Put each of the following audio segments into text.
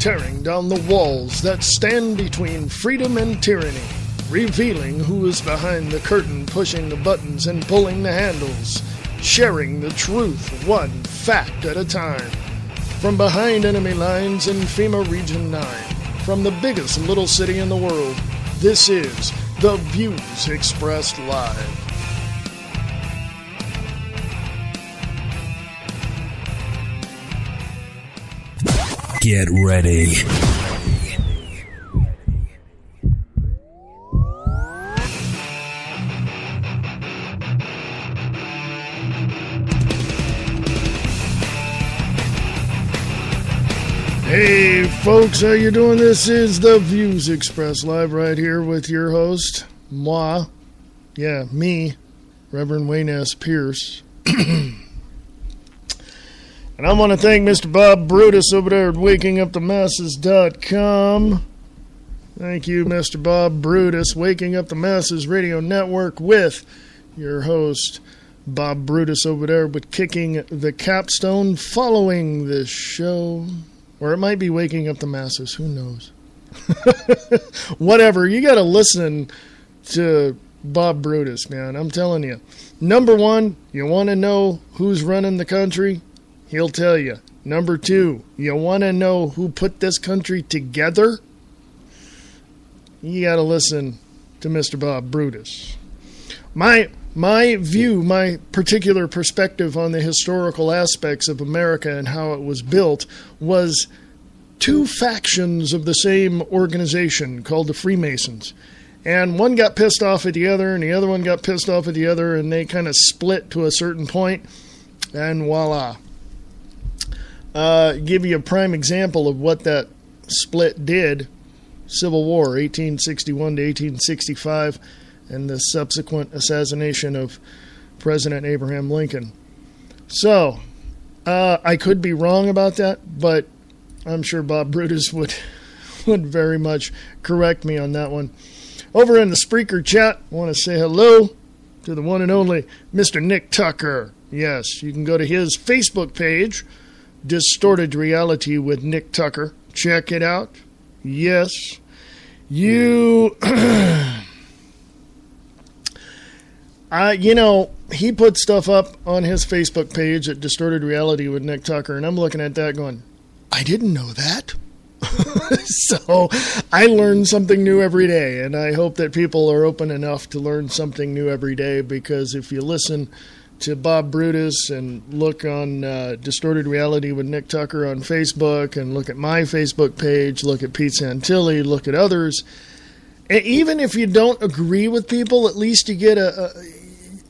tearing down the walls that stand between freedom and tyranny, revealing who is behind the curtain, pushing the buttons and pulling the handles, sharing the truth one fact at a time. From behind enemy lines in FEMA Region 9, from the biggest little city in the world, this is The Views Expressed Live. Get ready. Hey folks, how you doing? This is The Views Expressed Live right here with your host, moi. Yeah, me, Reverend Wayne S. Pierce. And I want to thank Mr. Bob Brutus over there at WakingUpTheMasses.com. Thank you, Mr. Bob Brutus, Waking Up the Masses Radio Network with your host, Bob Brutus over there with Kicking the Capstone following this show. Or it might be Waking Up the Masses, who knows? Whatever, you got to listen to Bob Brutus, man, I'm telling you. Number one, you want to know who's running the country? He'll tell you. Number two, you want to know who put this country together? You got to listen to Mr. Bob Brutus. My view, my particular perspective on the historical aspects of America and how it was built was two factions of the same organization called the Freemasons. And one got pissed off at the other, and the other one got pissed off at the other, and they kind of split to a certain point, and voila. Give you a prime example of what that split did. Civil War, 1861 to 1865, and the subsequent assassination of President Abraham Lincoln. So, I could be wrong about that, but I'm sure Bob Brutus would very much correct me on that one. Over in the Spreaker chat, I want to say hello to the one and only Mr. Nick Tucker. Yes, you can go to his Facebook page, Distorted Reality with Nick Tucker. Check it out. Yes. You... he put stuff up on his Facebook page at Distorted Reality with Nick Tucker, and I'm looking at that going, I didn't know that. So I learn something new every day, and I hope that people are open enough to learn something new every day, because if you listen to Bob Brutus and look on Distorted Reality with Nick Tucker on Facebook, and look at my Facebook page, look at Pete Santilli, look at others, and even if you don't agree with people, at least you get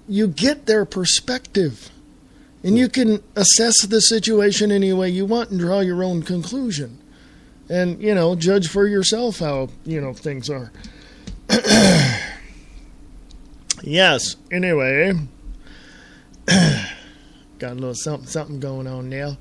you get their perspective, and you can assess the situation any way you want and draw your own conclusion, and judge for yourself how things are. Yes. Anyway, got a little something going on now.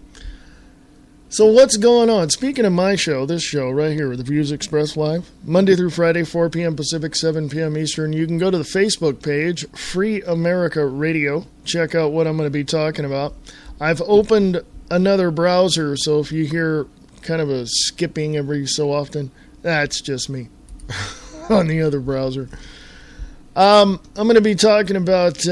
So what's going on? Speaking of my show, this show right here, The Views Expressed Live, Monday through Friday, 4 p.m. Pacific, 7 p.m. Eastern. You can go to the Facebook page, Free America Radio. Check out what I'm going to be talking about. I've opened another browser, so if you hear kind of a skipping every so often, that's just me on the other browser. I'm going to be talking about...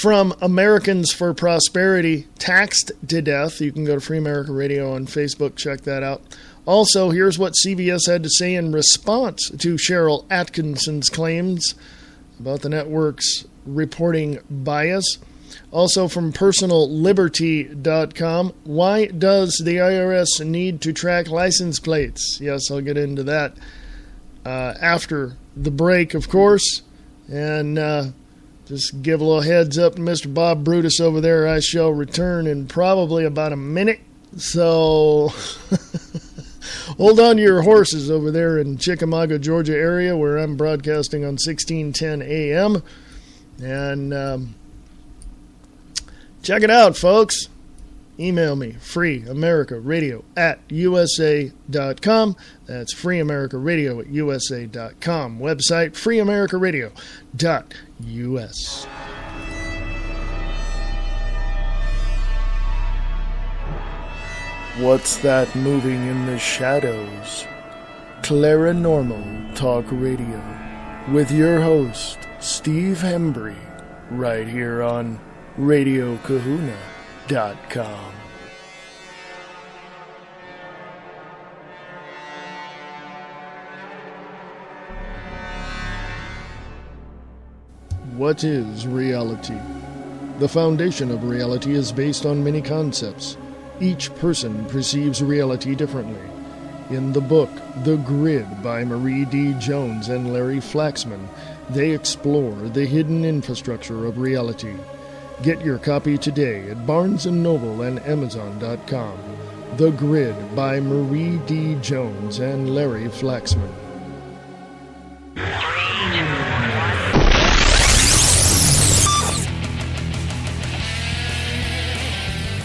From Americans for Prosperity, Taxed to Death. You can go to Free America Radio on Facebook. Check that out. Also, here's what CBS had to say in response to Cheryl Atkinson's claims about the network's reporting bias. Also from PersonalLiberty.com, why does the IRS need to track license plates? Yes, I'll get into that after the break, of course. And... just give a little heads up to Mr. Bob Brutus over there. I shall return in probably about a minute. So hold on to your horses over there in Chickamauga, Georgia area, where I'm broadcasting on 1610 AM. And check it out, folks. Email me, freeamericaradio@usa.com. That's freeamericaradio@usa.com. Website, freeamericaradio.us. What's that moving in the shadows? Claranormal Talk Radio with your host, Steve Hembry, right here on RadioKahuna.com. What is reality? The foundation of reality is based on many concepts. Each person perceives reality differently. In the book, The Grid by Marie D. Jones and Larry Flaxman, they explore the hidden infrastructure of reality. Get your copy today at Barnes & Noble and Amazon.com. The Grid by Marie D. Jones and Larry Flaxman.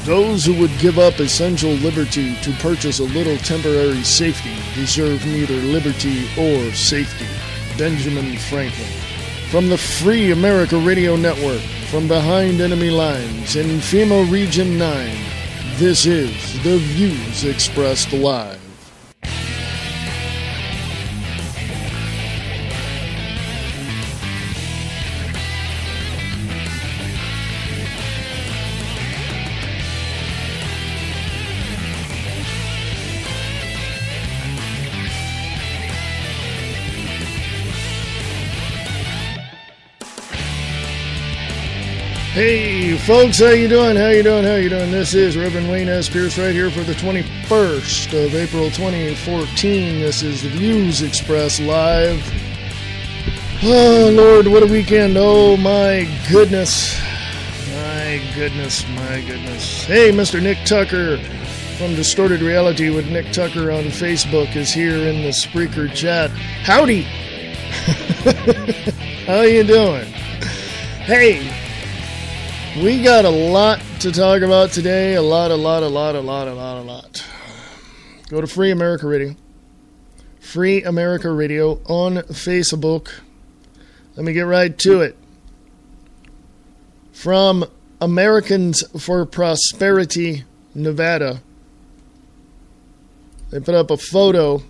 Those who would give up essential liberty to purchase a little temporary safety deserve neither liberty or safety. Benjamin Franklin. From the Free America Radio Network, from behind enemy lines in FEMA Region 9, this is The Views Expressed Live. Hey folks, how you doing? This is Reverend Wayne S. Pierce right here for the 21st of April 2014. This is the Views Express Live. Oh Lord, what a weekend. Oh my goodness. My goodness. Hey, Mr. Nick Tucker from Distorted Reality with Nick Tucker on Facebook is here in the Spreaker chat. Howdy. How you doing? Hey, we got a lot to talk about today. A lot. Go to Free America Radio. Free America Radio on Facebook. Let me get right to it. From Americans for Prosperity, Nevada. They put up a photo.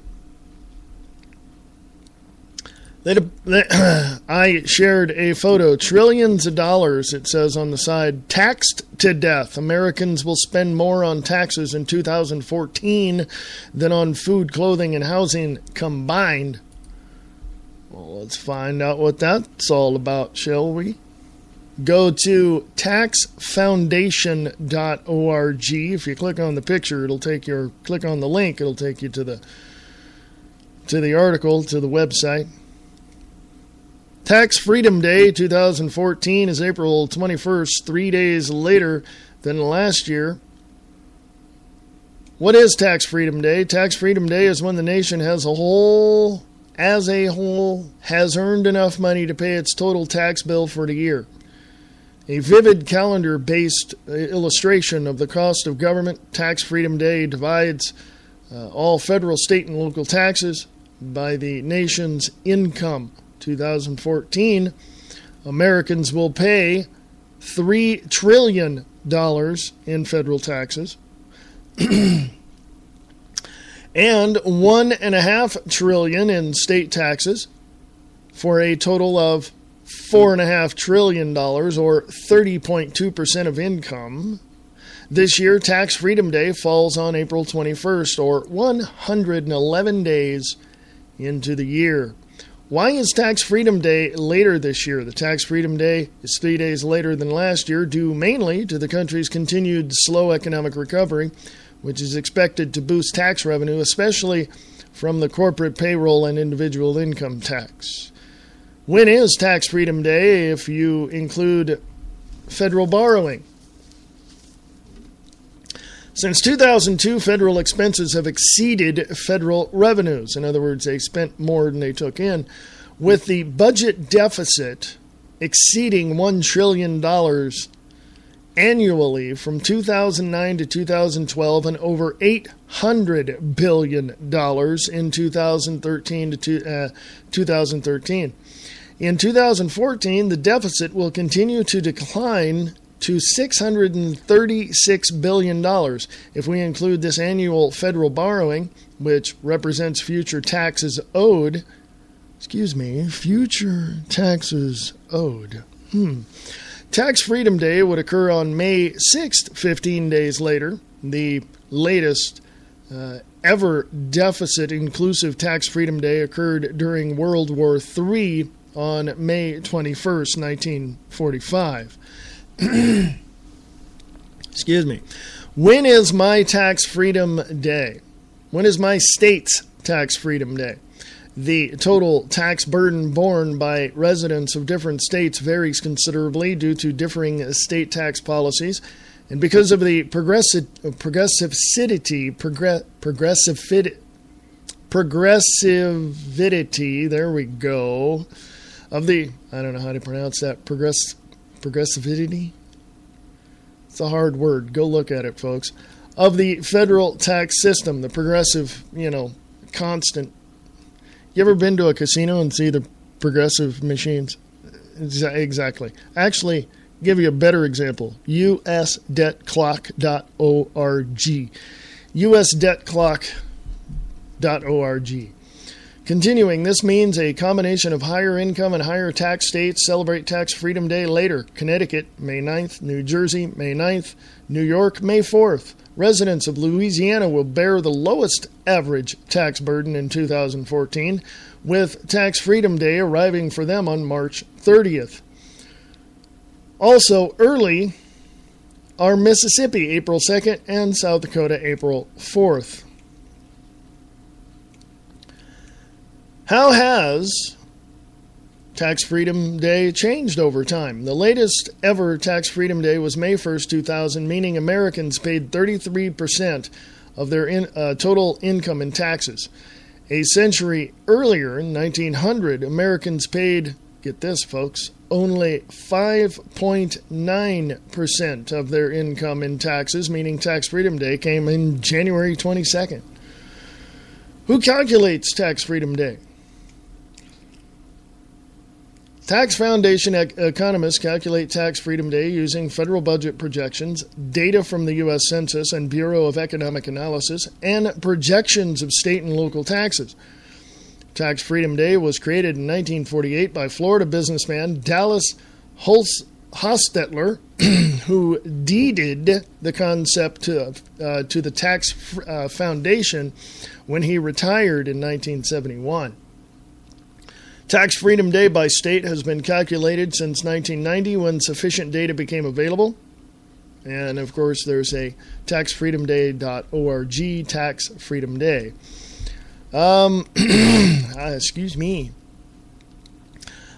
I shared a photo. Trillions of dollars, it says on the side, taxed to death. Americans will spend more on taxes in 2014 than on food, clothing, and housing combined. Well, let's find out what that's all about, shall we? Go to taxfoundation.org. If you click on the picture, click on the link, it'll take you to the article, to the website. Tax Freedom Day 2014 is April 21st, 3 days later than last year. What is Tax Freedom Day? Tax Freedom Day is when the nation as a whole, has earned enough money to pay its total tax bill for the year. A vivid calendar-based illustration of the cost of government, Tax Freedom Day divides all federal, state, and local taxes by the nation's income. 2014, Americans will pay $3 trillion in federal taxes and $1.5 trillion in state taxes for a total of $4.5 trillion or 30.2% of income. This year, Tax Freedom Day falls on April 21st, or 111 days into the year. Why is Tax Freedom Day later this year? The Tax Freedom Day is 3 days later than last year, due mainly to the country's continued slow economic recovery, which is expected to boost tax revenue, especially from the corporate payroll and individual income tax. When is Tax Freedom Day if you include federal borrowing? Since 2002, federal expenses have exceeded federal revenues. In other words, they spent more than they took in, with the budget deficit exceeding $1 trillion annually from 2009 to 2012 and over $800 billion in 2013 to 2013. In 2014, the deficit will continue to decline to $636 billion if we include this annual federal borrowing, which represents future taxes owed. Future taxes owed. Tax Freedom Day would occur on May 6th, 15 days later. The latest ever deficit-inclusive Tax Freedom Day occurred during World War III on May 21st, 1945. Excuse me. When is my Tax Freedom Day? When is my state's Tax Freedom Day? The total tax burden borne by residents of different states varies considerably due to differing state tax policies. And because of the progressivity, there we go, of the, I don't know how to pronounce that, progressivity? It's a hard word. Go look at it, folks. Of the federal tax system, the progressive, constant. You ever been to a casino and see the progressive machines? Exactly. Actually, give you a better example. usdebtclock.org. usdebtclock.org. Continuing, this means a combination of higher income and higher tax states celebrate Tax Freedom Day later. Connecticut, May 9th. New Jersey, May 9th. New York, May 4th. Residents of Louisiana will bear the lowest average tax burden in 2014, with Tax Freedom Day arriving for them on March 30th. Also early are Mississippi, April 2nd, and South Dakota, April 4th. How has Tax Freedom Day changed over time? The latest ever Tax Freedom Day was May 1st, 2000, meaning Americans paid 33% of their total income in taxes. A century earlier, in 1900, Americans paid, get this, folks, only 5.9% of their income in taxes, meaning Tax Freedom Day came in January 22nd. Who calculates Tax Freedom Day? Tax Foundation economists calculate Tax Freedom Day using federal budget projections, data from the U.S. Census and Bureau of Economic Analysis, and projections of state and local taxes. Tax Freedom Day was created in 1948 by Florida businessman Dallas Hostetler, who deeded the concept to the Tax Foundation when he retired in 1971. Tax Freedom Day by state has been calculated since 1990 when sufficient data became available. And, of course, there's a taxfreedomday.org, Tax Freedom Day. Excuse me.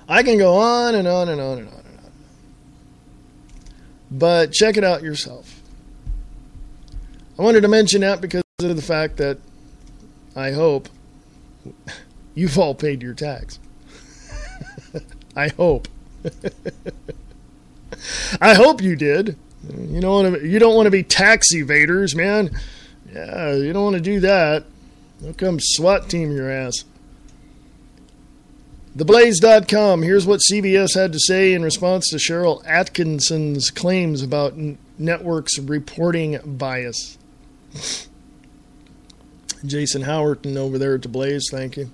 I can go on and on and on and on and on. But check it out yourself. I wanted to mention that because of the fact that I hope you've all paid your tax. I hope. I hope you did. You don't want to be tax evaders, man. Yeah, you don't want to do that. They'll come SWAT team your ass. TheBlaze.com. Here's what CBS had to say in response to Cheryl Atkinson's claims about networks reporting bias. Jason Howerton over there at The Blaze, thank you.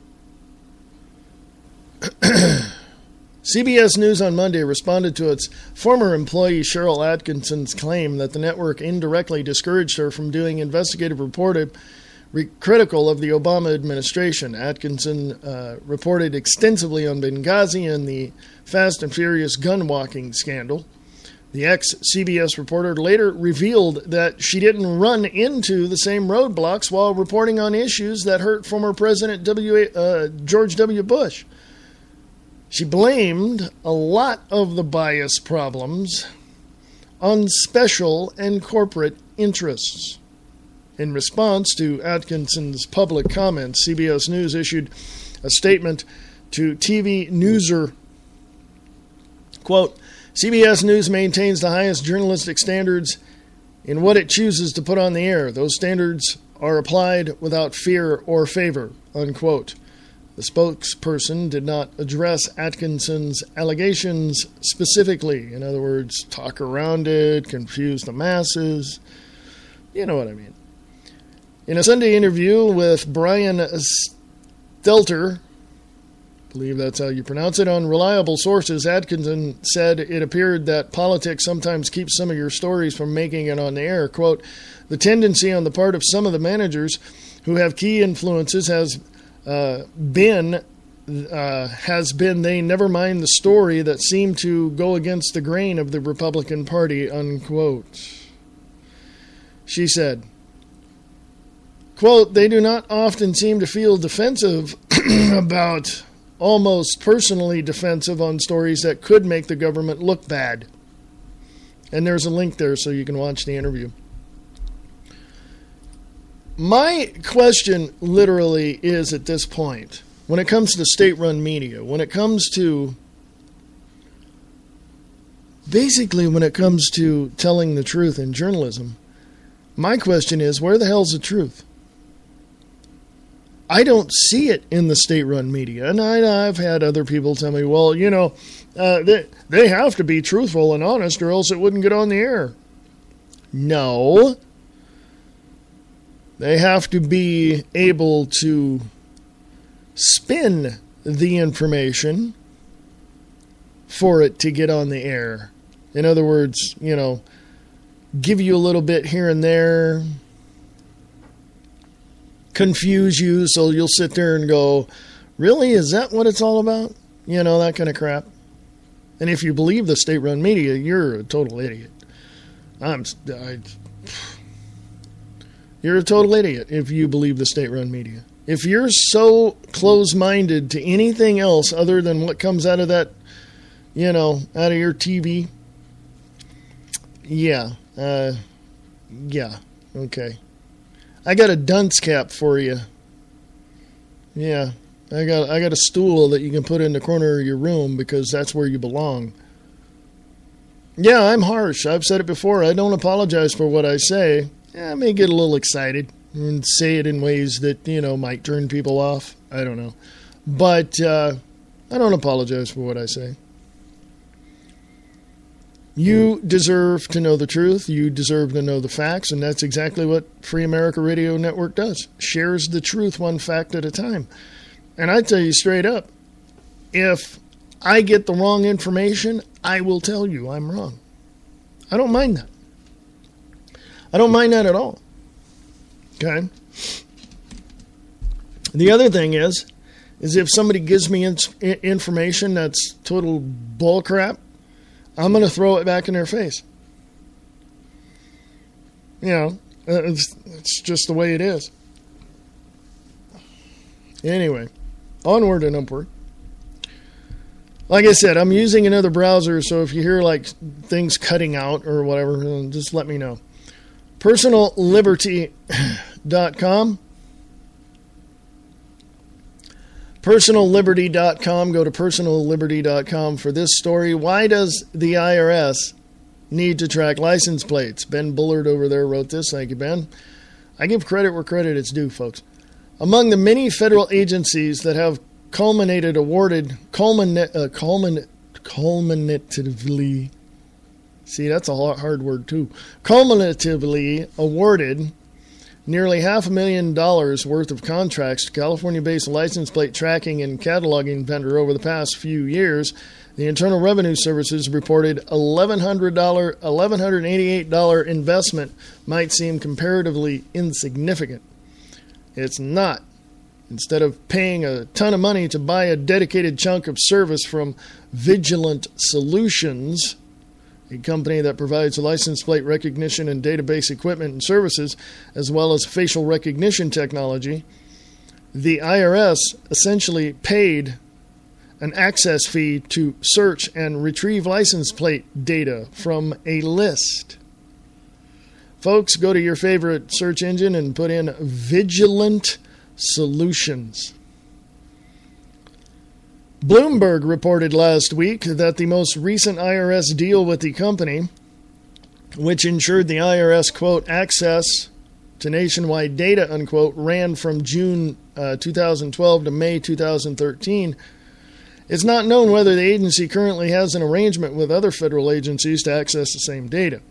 CBS News on Monday responded to its former employee Cheryl Atkinson's claim that the network indirectly discouraged her from doing investigative reporting critical of the Obama administration. Atkinson reported extensively on Benghazi and the Fast and Furious gun-walking scandal. The ex-CBS reporter later revealed that she didn't run into the same roadblocks while reporting on issues that hurt former President George W. Bush. She blamed a lot of the bias problems on special and corporate interests. In response to Atkinson's public comments, CBS News issued a statement to TV Newser. Quote, CBS News maintains the highest journalistic standards in what it chooses to put on the air. Those standards are applied without fear or favor, unquote. The spokesperson did not address Atkinson's allegations specifically. In other words, talk around it, confuse the masses. You know what I mean. In a Sunday interview with Brian Stelter, I believe that's how you pronounce it, on reliable sources, Atkinson said it appeared that politics sometimes keeps some of your stories from making it on the air. Quote, the tendency on the part of some of the managers who have key influences has been they never mind the story that seemed to go against the grain of the Republican Party, unquote. She said, quote, they do not often seem to feel defensive about, almost personally defensive on stories that could make the government look bad. And there's a link there so you can watch the interview. My question literally is at this point, when it comes to state-run media, when it comes to, basically when it comes to telling the truth in journalism, my question is, where the hell's the truth? I don't see it in the state-run media. And I've had other people tell me, well, you know, they have to be truthful and honest or else it wouldn't get on the air. No. They have to be able to spin the information for it to get on the air. In other words, you know, give you a little bit here and there, confuse you so you'll sit there and go, really, is that what it's all about? You know, that kind of crap. And if you believe the state-run media, you're a total idiot. You're a total idiot if you believe the state-run media. If you're so close-minded to anything else other than what comes out of that, you know, out of your TV, yeah, okay. I got a dunce cap for you. Yeah, I got a stool that you can put in the corner of your room because that's where you belong. Yeah, I'm harsh. I've said it before. I don't apologize for what I say. I may get a little excited and say it in ways that, you know, might turn people off. I don't know. But I don't apologize for what I say. You deserve to know the truth. You deserve to know the facts. And that's exactly what Free America Radio Network does. Shares the truth one fact at a time. And I tell you straight up, if I get the wrong information, I will tell you I'm wrong. I don't mind that. I don't mind that at all. Okay? The other thing is if somebody gives me information that's total bullcrap, I'm going to throw it back in their face. You know, it's just the way it is. Anyway, onward and upward. Like I said, I'm using another browser, so if you hear like things cutting out or whatever, just let me know. PersonalLiberty.com. PersonalLiberty.com. Go to PersonalLiberty.com for this story. Why does the IRS need to track license plates? Ben Bullard over there wrote this. Thank you, Ben. I give credit where credit is due, folks. Among the many federal agencies that have culminatively, see, that's a hard word too, culminatively awarded nearly $500,000 worth of contracts to California-based license plate tracking and cataloging vendor over the past few years. The Internal Revenue Services reported $1,188 investment might seem comparatively insignificant. It's not. Instead of paying a ton of money to buy a dedicated chunk of service from Vigilant Solutions, a company that provides license plate recognition and database equipment and services, as well as facial recognition technology, the IRS essentially paid an access fee to search and retrieve license plate data from a list. Folks, go to your favorite search engine and put in Vigilant Solutions. Bloomberg reported last week that the most recent IRS deal with the company, which ensured the IRS, quote, access to nationwide data, unquote, ran from June 2012 to May 2013. It's not known whether the agency currently has an arrangement with other federal agencies to access the same data.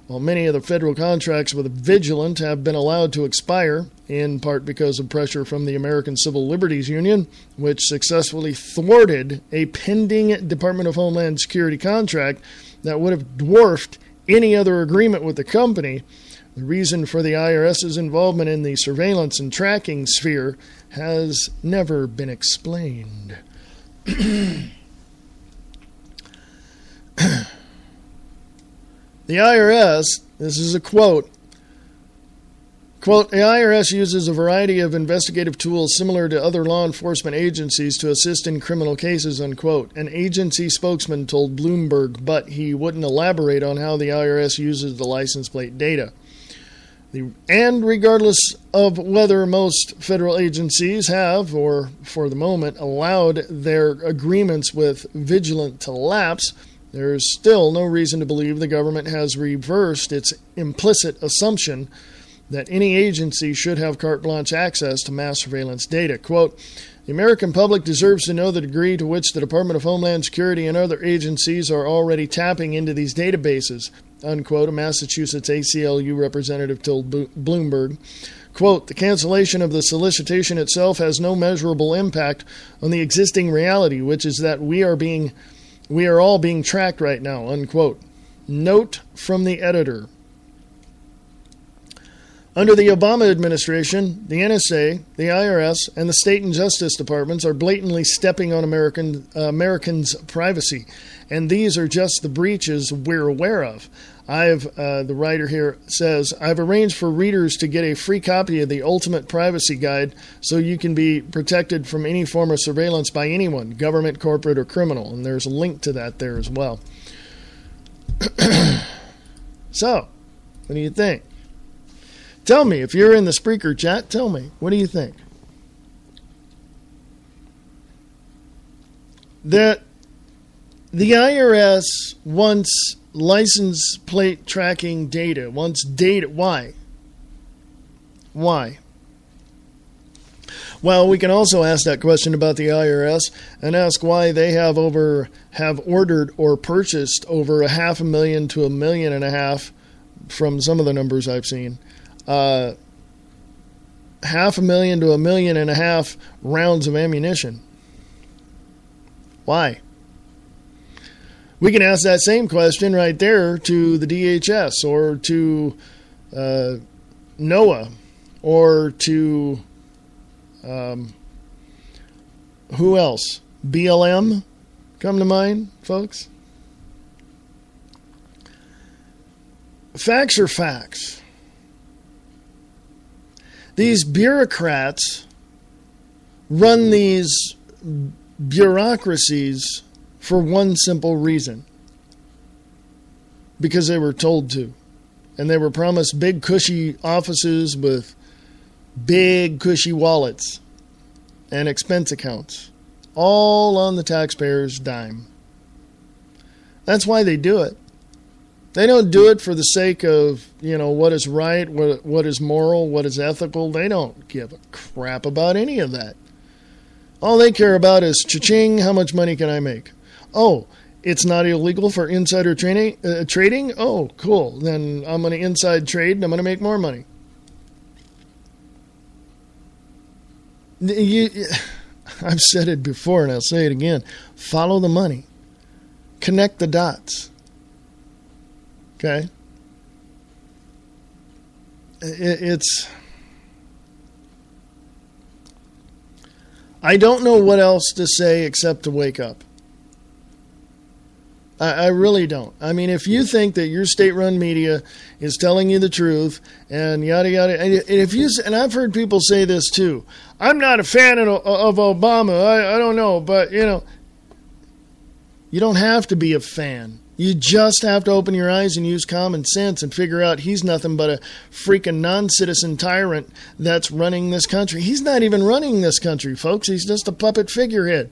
While many of the federal contracts with Vigilant have been allowed to expire, in part because of pressure from the American Civil Liberties Union, which successfully thwarted a pending Department of Homeland Security contract that would have dwarfed any other agreement with the company, the reason for the IRS's involvement in the surveillance and tracking sphere has never been explained. The IRS, this is a quote, the IRS uses a variety of investigative tools similar to other law enforcement agencies to assist in criminal cases, unquote. An agency spokesman told Bloomberg, but he wouldn't elaborate on how the IRS uses the license plate data. And regardless of whether most federal agencies have, or for the moment, allowed their agreements with Vigilant to lapse, there is still no reason to believe the government has reversed its implicit assumption that any agency should have carte blanche access to mass surveillance data. Quote, the American public deserves to know the degree to which the Department of Homeland Security and other agencies are already tapping into these databases, unquote, a Massachusetts ACLU representative told Bloomberg. Quote, the cancellation of the solicitation itself has no measurable impact on the existing reality, which is that we are all being tracked right now, unquote. Note from the editor. Under the Obama administration, the NSA, the IRS, and the state and justice departments are blatantly stepping on Americans' privacy, and these are just the breaches we're aware of. The writer here says, I've arranged for readers to get a free copy of the Ultimate Privacy Guide so you can be protected from any form of surveillance by anyone, government, corporate, or criminal. And there's a link to that there as well. So, what do you think? Tell me, if you're in the Spreaker chat, tell me, what do you think? That the IRS wants license plate tracking data, wants data. Why? Why? Well, we can also ask that question about the IRS and ask why they have ordered or purchased over 500,000 to 1.5 million from some of the numbers I've seen. 500,000 to 1.5 million rounds of ammunition. Why? We can ask that same question right there to the DHS or to NOAA or to who else? BLM come to mind, folks? Facts are facts. These bureaucrats run these bureaucracies for one simple reason. Because they were told to. And they were promised big, cushy offices with big, cushy wallets and expense accounts. All on the taxpayer's dime. That's why they do it. They don't do it for the sake of, what is right, what is moral, what is ethical. They don't give a crap about any of that. All they care about is, cha-ching, how much money can I make? Oh, it's not illegal for insider trading? Oh, cool. Then I'm going to inside trade and I'm going to make more money. I've said it before and I'll say it again. Follow the money. Connect the dots. Okay? I don't know what else to say except to wake up. I really don't. I mean, if you think that your state-run media is telling you the truth and yada yada, and I've heard people say this too. I'm not a fan of Obama. I don't know, but you don't have to be a fan. You just have to open your eyes and use common sense and figure out he's nothing but a freaking non-citizen tyrant that's running this country. He's not even running this country, folks. He's just a puppet figurehead.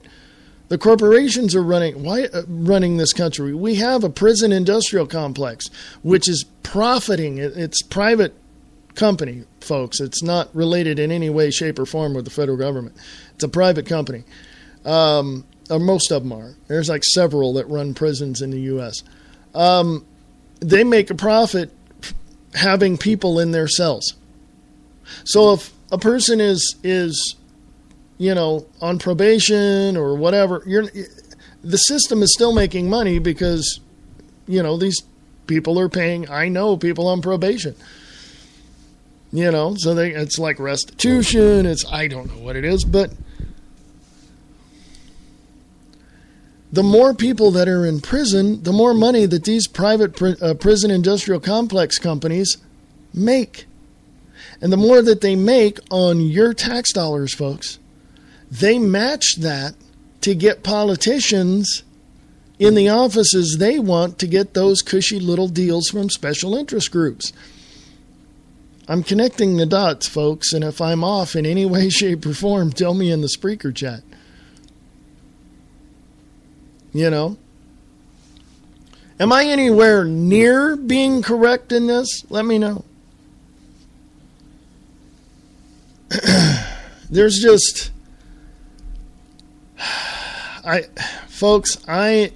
The corporations are running this country. We have a prison industrial complex, which is profiting. It's private company, folks. It's not related in any way, shape, or form with the federal government. It's a private company. Or most of them are. There's like several that run prisons in the U.S. They make a profit having people in their cells. So if a person is on probation or whatever, the system is still making money because, these people are paying. I know people on probation. So it's like restitution. I don't know what it is, but the more people that are in prison, the more money that these private prison industrial complex companies make. And the more that they make on your tax dollars, folks, they match that to get politicians in the offices they want to get those cushy little deals from special interest groups. I'm connecting the dots, folks, and if I'm off in any way, shape, or form, tell me in the Spreaker chat. Am I anywhere near being correct in this? Let me know. There's just... Folks, I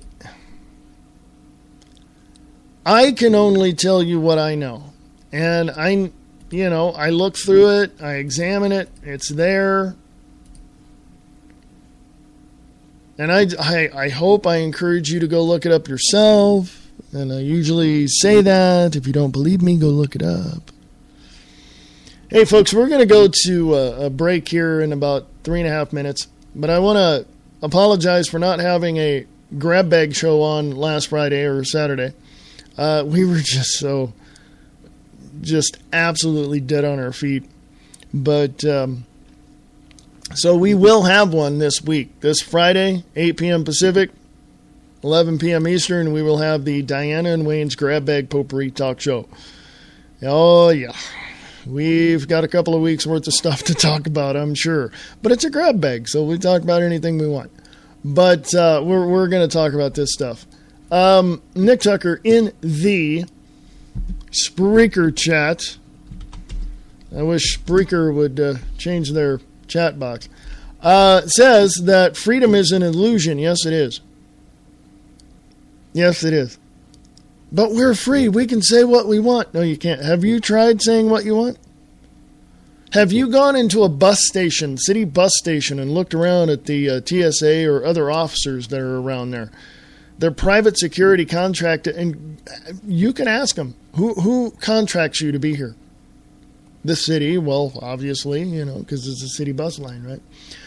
can only tell you what I know. And I look through it, I examine it, it's there. And I hope I encourage you to go look it up yourself. And I usually say that. If you don't believe me, go look it up. Hey, folks, we're going to go to a break here in about 3.5 minutes. But I want to apologize for not having a grab bag show on last Friday or Saturday. We were just absolutely dead on our feet. But so we will have one this week. This Friday, 8 p.m. Pacific, 11 p.m. Eastern, we will have the Diana and Wayne's Grab Bag Potpourri Talk Show. Oh, yeah. We've got a couple of weeks worth of stuff to talk about, I'm sure. But it's a grab bag, so we talk about anything we want. But we're going to talk about this stuff. Nick Tucker in the Spreaker chat. I wish Spreaker would change their chat box. Says that freedom is an illusion. Yes, it is. Yes, it is. But we're free. We can say what we want. No, you can't. Have you tried saying what you want? Have you gone into a bus station, city bus station, and looked around at the TSA or other officers that are around there? They're private security contracted, and you can ask them, who contracts you to be here? The city, well, obviously, because it's a city bus line, right?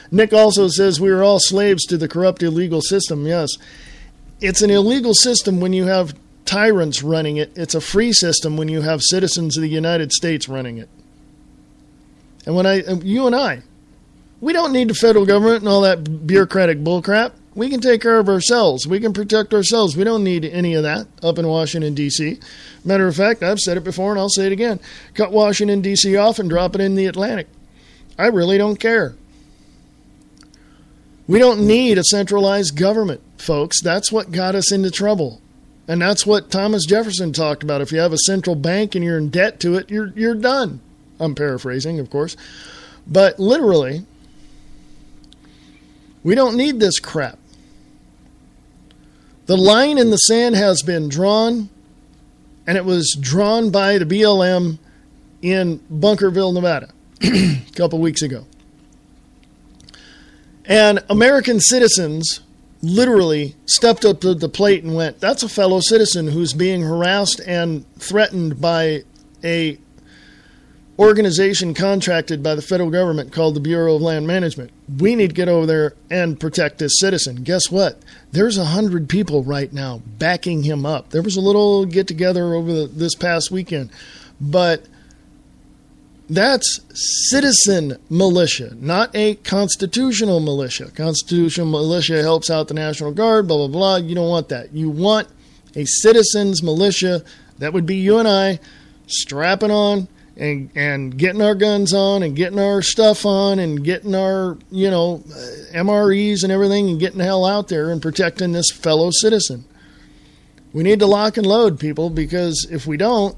Nick also says we are all slaves to the corrupt illegal system. Yes, it's an illegal system when you have tyrants running it. It's a free system when you have citizens of the United States running it. And you and I, we don't need the federal government and all that bureaucratic bullcrap. We can take care of ourselves. We can protect ourselves. We don't need any of that up in Washington, D.C. Matter of fact, I've said it before and I'll say it again. Cut Washington, D.C. off and drop it in the Atlantic. I really don't care. We don't need a centralized government, folks. That's what got us into trouble. And that's what Thomas Jefferson talked about. If you have a central bank and you're in debt to it, you're done. I'm paraphrasing, of course. But literally, we don't need this crap. The line in the sand has been drawn, and it was drawn by the BLM in Bunkerville, Nevada, a couple weeks ago. And American citizens literally stepped up to the plate and went, that's a fellow citizen who's being harassed and threatened by a organization contracted by the federal government called the Bureau of Land Management. We need to get over there and protect this citizen. Guess what? There's 100 people right now backing him up. There was a little get-together over this past weekend. But that's citizen militia, not a constitutional militia. Constitutional militia helps out the National Guard, blah, blah, blah. You don't want that. You want a citizen's militia. That would be you and I strapping on and getting our guns on and getting our stuff on and getting our, MREs and everything and getting the hell out there and protecting this fellow citizen. We need to lock and load, people, because if we don't,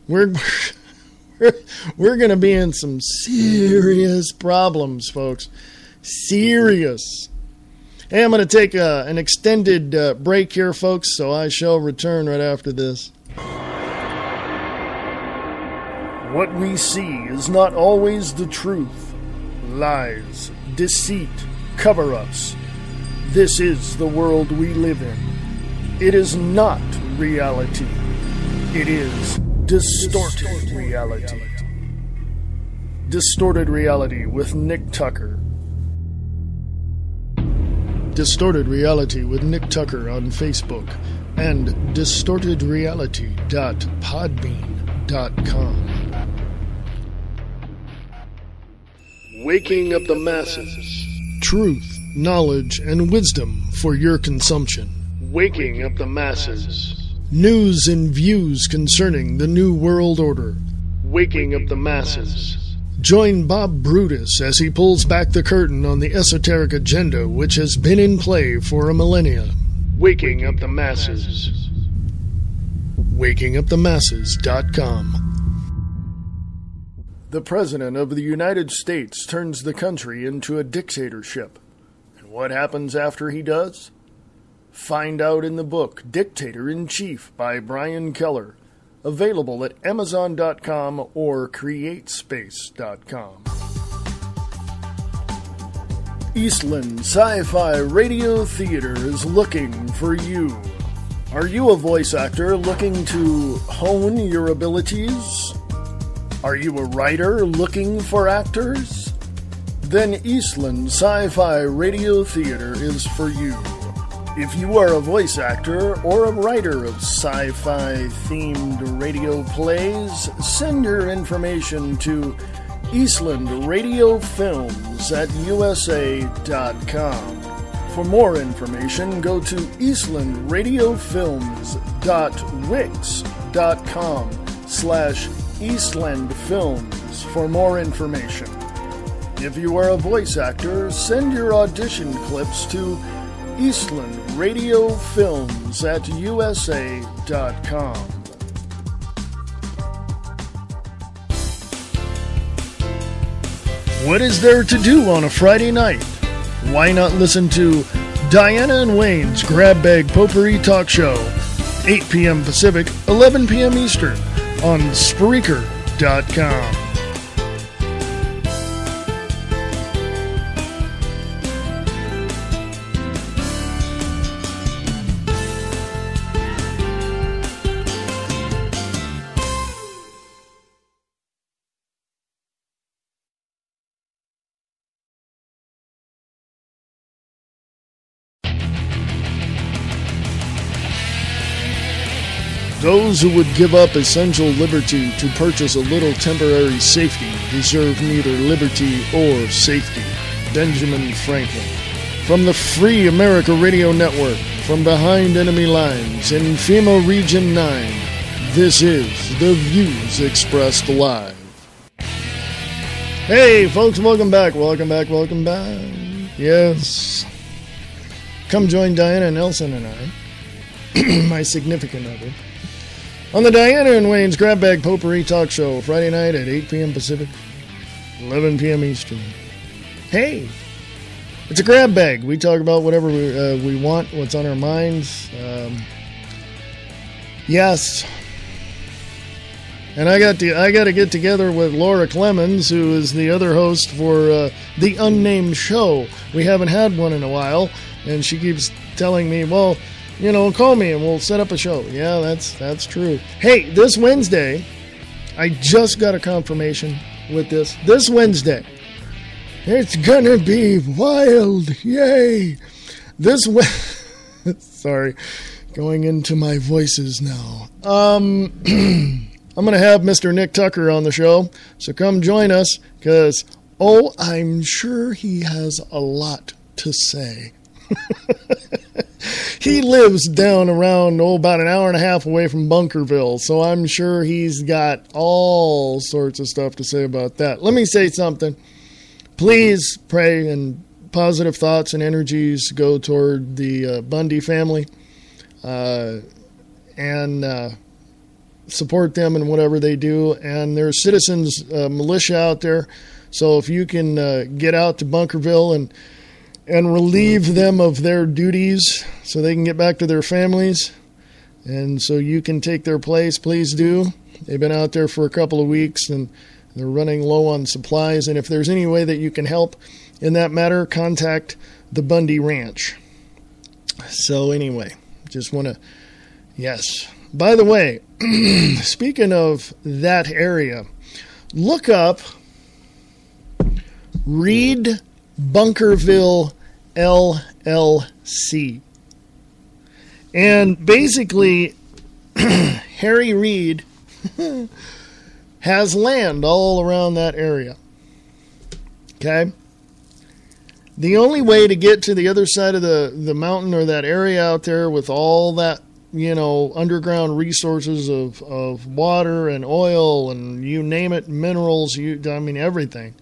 we're going to be in some serious problems, folks. Serious. Hey, I'm going to take an extended break here, folks, so I shall return right after this. What we see is not always the truth. Lies, deceit, cover-ups. This is the world we live in. It is not reality. It is distorted reality. Distorted Reality with Nick Tucker. Distorted Reality with Nick Tucker on Facebook and distortedreality.podbean.com. Waking up the masses. Truth, knowledge, and wisdom for your consumption. Waking up the masses. News and views concerning the New World Order. Waking up the masses. Join Bob Brutus as he pulls back the curtain on the esoteric agenda which has been in play for a millennia. Waking up the masses. WakingUpTheMasses.com. The President of the United States turns the country into a dictatorship. And what happens after he does? Find out in the book Dictator-in-Chief by Brian Keller, available at Amazon.com or CreateSpace.com. Eastland Sci-Fi Radio Theater is looking for you. Are you a voice actor looking to hone your abilities? Are you a writer looking for actors? Then Eastland Sci-Fi Radio Theater is for you. If you are a voice actor or a writer of sci-fi themed radio plays, send your information to Eastland Radio Films at USA.com. For more information, go to eastlandradiofilms.wix.com/Eastland Films for more information. If you are a voice actor, send your audition clips to Eastland Radio Films at USA.com. What is there to do on a Friday night? Why not listen to Diana and Wayne's Grab Bag Potpourri Talk Show, 8 p.m. Pacific, 11 p.m. Eastern, on Spreaker.com. Those who would give up essential liberty to purchase a little temporary safety deserve neither liberty or safety. Benjamin Franklin. From the Free America Radio Network, from behind enemy lines in FEMA Region 9, this is The Views Expressed Live. Hey, folks, welcome back. Yes. Come join Diana Nelson and I, my significant other, on the Diana and Wayne's Grab Bag Potpourri Talk Show, Friday night at 8 p.m. Pacific, 11 p.m. Eastern. Hey, it's a grab bag. We talk about whatever we want, what's on our minds. Yes. And I got to get together with Laura Clemens, who is the other host for The Unnamed Show. We haven't had one in a while, and she keeps telling me, well, you know, call me and we'll set up a show. Yeah, that's true. Hey, this Wednesday, I just got a confirmation with this. This Wednesday, it's gonna be wild. Yay. Sorry, going into my voices now. I'm gonna have Mr. Nick Tucker on the show, so come join us, because, I'm sure he has a lot to say. He lives down around, about an hour and a half away from Bunkerville, so I'm sure he's got all sorts of stuff to say about that. Let me say something. Please pray, and positive thoughts and energies go toward the Bundy family. And support them in whatever they do. And there's citizens militia out there. So if you can get out to Bunkerville and relieve them of their duties so they can get back to their families, and so you can take their place, please do. They've been out there for a couple of weeks, and they're running low on supplies. And if there's any way that you can help in that matter, contact the Bundy Ranch. So anyway, just want to, yes. By the way, speaking of that area, look up Reed Bunkerville LLC. And basically, Harry Reid has land all around that area. Okay? The only way to get to the other side of the mountain or that area out there with all that, underground resources of water and oil and you name it, minerals, everything,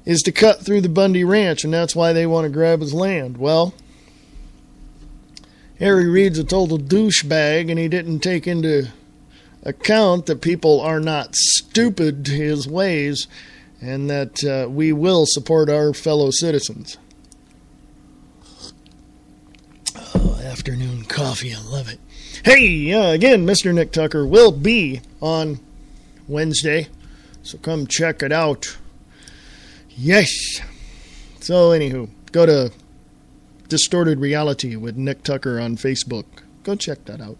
is to cut through the Bundy Ranch, and that's why they want to grab his land. Well, Harry Reid's a total douchebag, and he didn't take into account that people are not stupid to his ways, and that we will support our fellow citizens. Oh, afternoon coffee, I love it. Hey, again, Mr. Nick Tucker will be on Wednesday, so come check it out. Yes. So, anywho, go to Distorted Reality with Nick Tucker on Facebook. Go check that out.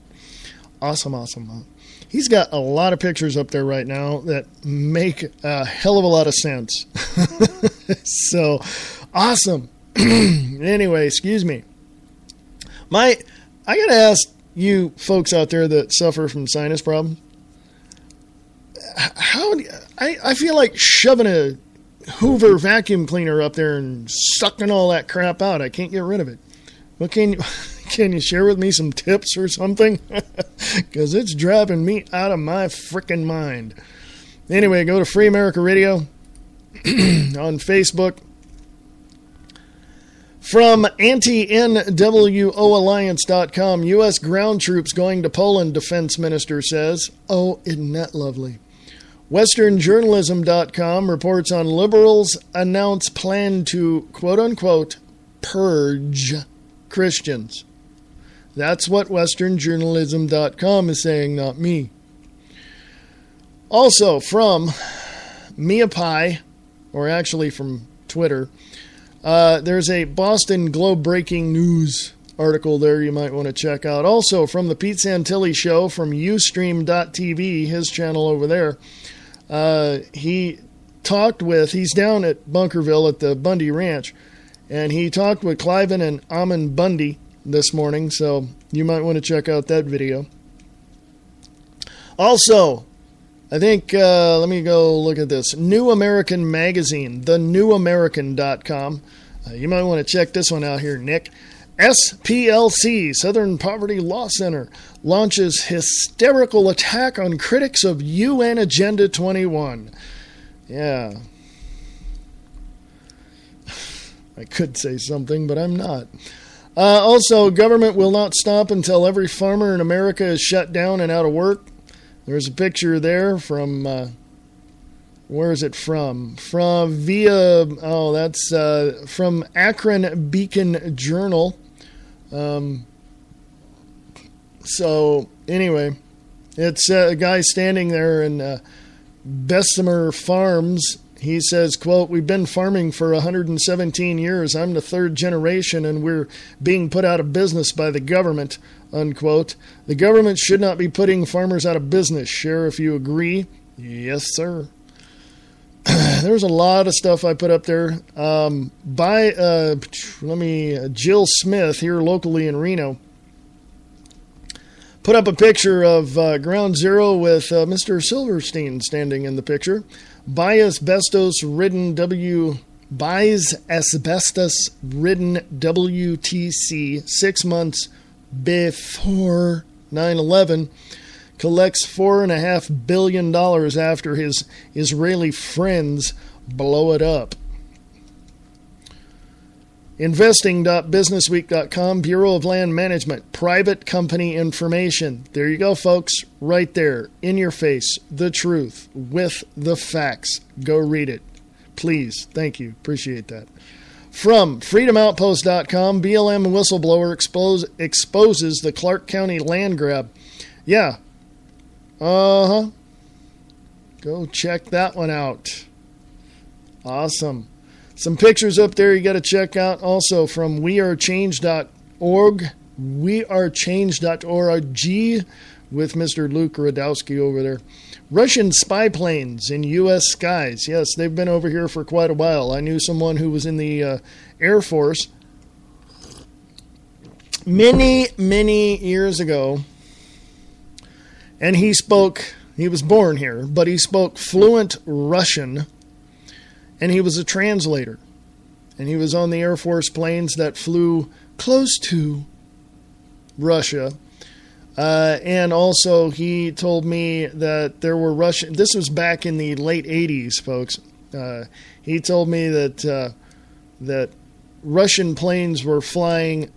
Awesome. He's got a lot of pictures up there right now that make a hell of a lot of sense. So, awesome. Anyway, excuse me. I got to ask you folks out there that suffer from sinus problems, I feel like shoving a Hoover vacuum cleaner up there and sucking all that crap out. I can't get rid of it. What can you share with me some tips or something? Because it's driving me out of my freaking mind. Anyway, go to Free America Radio on Facebook. From anti-NWOalliance.com, U.S. ground troops going to Poland, defense minister says. Oh, isn't that lovely? WesternJournalism.com reports on liberals announce plan to, quote-unquote, purge Christians. That's what WesternJournalism.com is saying, not me. Also, from Mia Pie, or actually from Twitter, there's a Boston Globe breaking news article there you might want to check out. Also, from the Pete Santilli Show from Ustream.tv, his channel over there, he's down at Bunkerville at the Bundy Ranch, and he talked with Cliven and Amon Bundy this morning, so you might want to check out that video. Also, I think, let me go look at this. New American Magazine, thenewamerican.com. You might want to check this one out here, Nick. SPLC, Southern Poverty Law Center, launches hysterical attack on critics of UN Agenda 21. Yeah. I could say something, but I'm not. Also, government will not stop until every farmer in America is shut down and out of work. There's a picture there from, where is it from? From Akron Beacon Journal. So, anyway, it's a guy standing there in Bessemer Farms. He says, quote, "We've been farming for 117 years. I'm the third generation, and we're being put out of business by the government," unquote. "The government should not be putting farmers out of business. Sheriff, you agree?" Yes, sir. There's a lot of stuff I put up there. Jill Smith here locally in Reno put up a picture of Ground Zero with Mr. Silverstein standing in the picture. Buys asbestos-ridden WTC 6 months before 9/11. Collects $4.5 billion after his Israeli friends blow it up. Investing.businessweek.com, Bureau of Land Management, private company information. There you go, folks, right there, in your face, the truth, with the facts. Go read it. Please, thank you, appreciate that. From freedomoutpost.com, BLM whistleblower exposes the Clark County land grab. Yeah. Go check that one out. Awesome. Some pictures up there you got to check out also from wearechange.org, wearechange.org with Mr. Luke Radowski over there. Russian spy planes in U.S. skies. Yes, they've been over here for quite a while. I knew someone who was in the Air Force many, many years ago, and he was born here, but he spoke fluent Russian, and he was a translator. And he was on the Air Force planes that flew close to Russia. And also he told me that there were Russian... This was back in the late 80s, folks. He told me that Russian planes were flying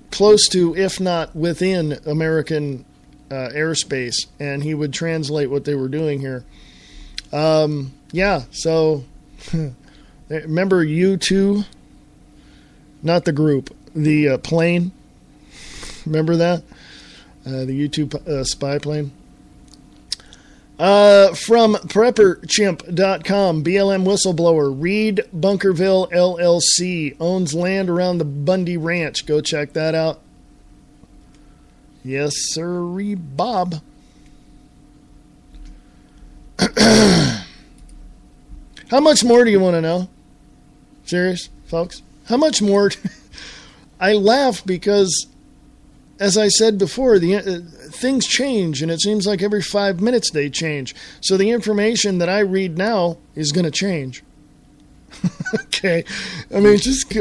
close to, if not within, American airspace. And he would translate what they were doing here. Yeah, so... Remember U2? Not the group. The plane? Remember that? The U2 spy plane? From PrepperChimp.com, BLM whistleblower, Reed Bunkerville LLC, owns land around the Bundy Ranch. Go check that out. Yes, sirree, Bob. How much more do you want to know? Serious, folks? How much more? I laugh because, as I said before, things change, and it seems like every 5 minutes they change. So the information that I read now is going to change. Okay? I mean, just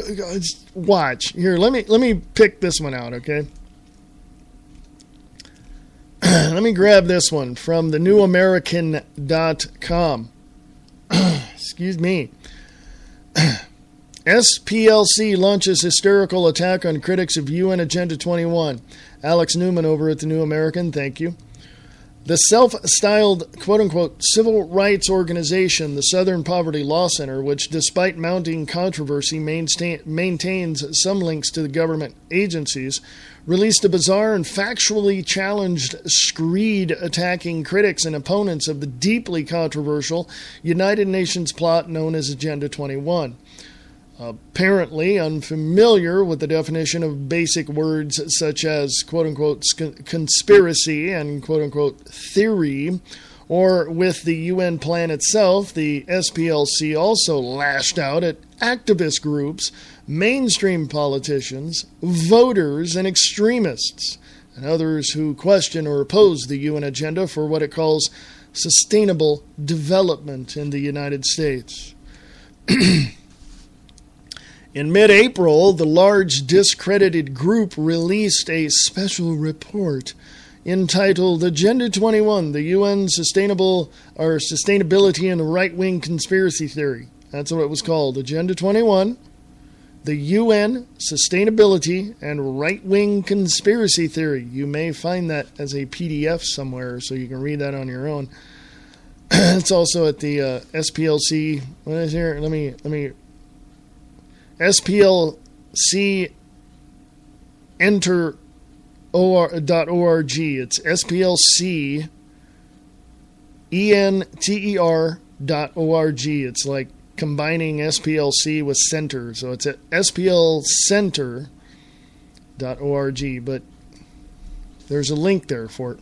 watch. Here, let me pick this one out, okay? Let me grab this one from thenewamerican.com. Excuse me. SPLC launches hysterical attack on critics of UN Agenda 21. Alex Newman over at The New American, thank you. The self-styled, quote-unquote, civil rights organization, the Southern Poverty Law Center, which, despite mounting controversy, maintains some links to the government agencies, released a bizarre and factually challenged screed attacking critics and opponents of the deeply controversial United Nations plot known as Agenda 21. Apparently unfamiliar with the definition of basic words such as, quote-unquote, conspiracy and, quote-unquote, theory, or with the UN plan itself, the SPLC also lashed out at activist groups, mainstream politicians, voters, and extremists, and others who question or oppose the UN agenda for what it calls sustainable development in the United States. In mid-April, the large discredited group released a special report entitled Agenda 21, the UN Sustainability and Right-Wing Conspiracy Theory. That's what it was called, Agenda 21, the UN Sustainability and Right-Wing Conspiracy Theory. You may find that as a PDF somewhere, so you can read that on your own. It's also at the SPLC. What is here? Let me. SPLC enter.org. It's SPLC enter.org. It's like combining SPLC with center. So it's at splcenter.org. But there's a link there for it.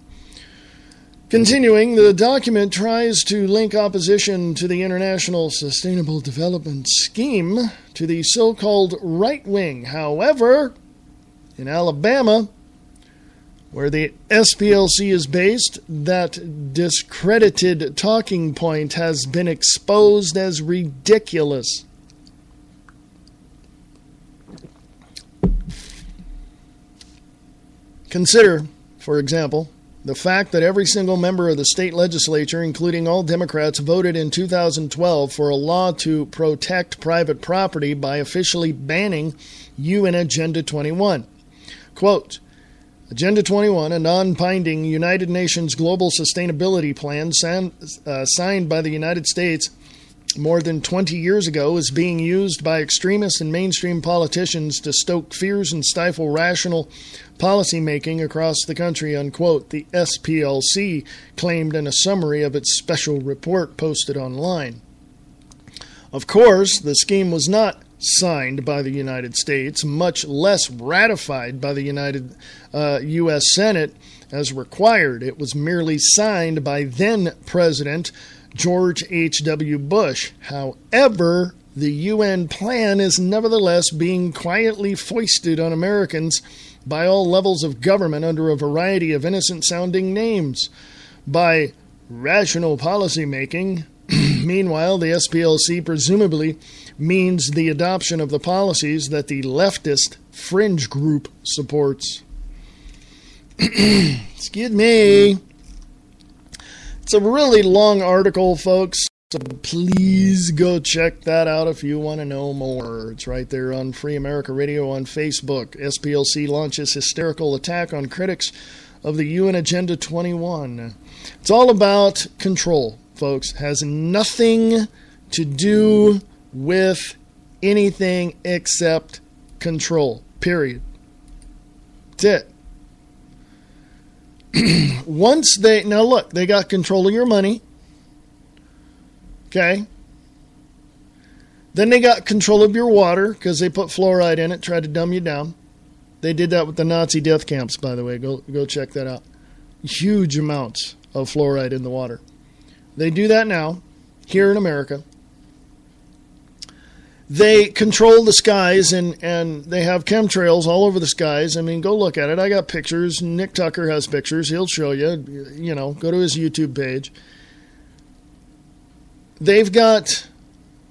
Continuing, the document tries to link opposition to the International Sustainable Development Scheme to the so-called right wing. However, in Alabama, where the SPLC is based, that discredited talking point has been exposed as ridiculous. Consider, for example, The fact that every single member of the state legislature, including all Democrats, voted in 2012 for a law to protect private property by officially banning UN Agenda 21. Quote, Agenda 21, a non-binding United Nations Global Sustainability Plan signed by the United States more than 20 years ago, is being used by extremists and mainstream politicians to stoke fears and stifle rational policymaking across the country, unquote, the SPLC claimed in a summary of its special report posted online. Of course, the scheme was not signed by the United States, much less ratified by the U.S. Senate as required. It was merely signed by then-President George H.W. Bush. However, the UN plan is nevertheless being quietly foisted on Americans by all levels of government under a variety of innocent-sounding names. By rational policymaking, meanwhile, the SPLC presumably means the adoption of the policies that the leftist fringe group supports. Excuse me. It's a really long article, folks, so please go check that out if you want to know more. It's right there on Free America Radio on Facebook. SPLC launches hysterical attack on critics of the UN Agenda 21. It's all about control, folks. It has nothing to do with anything except control, period. That's it. Now look, they got control of your money. Okay. Then they got control of your water because they put fluoride in it, tried to dumb you down. They did that with the Nazi death camps, by the way. Go check that out. Huge amounts of fluoride in the water. They do that now here in America. They control the skies, and they have chemtrails all over the skies. I mean, go look at it. I got pictures. Nick Tucker has pictures. He'll show you. You know, go to his YouTube page. They've got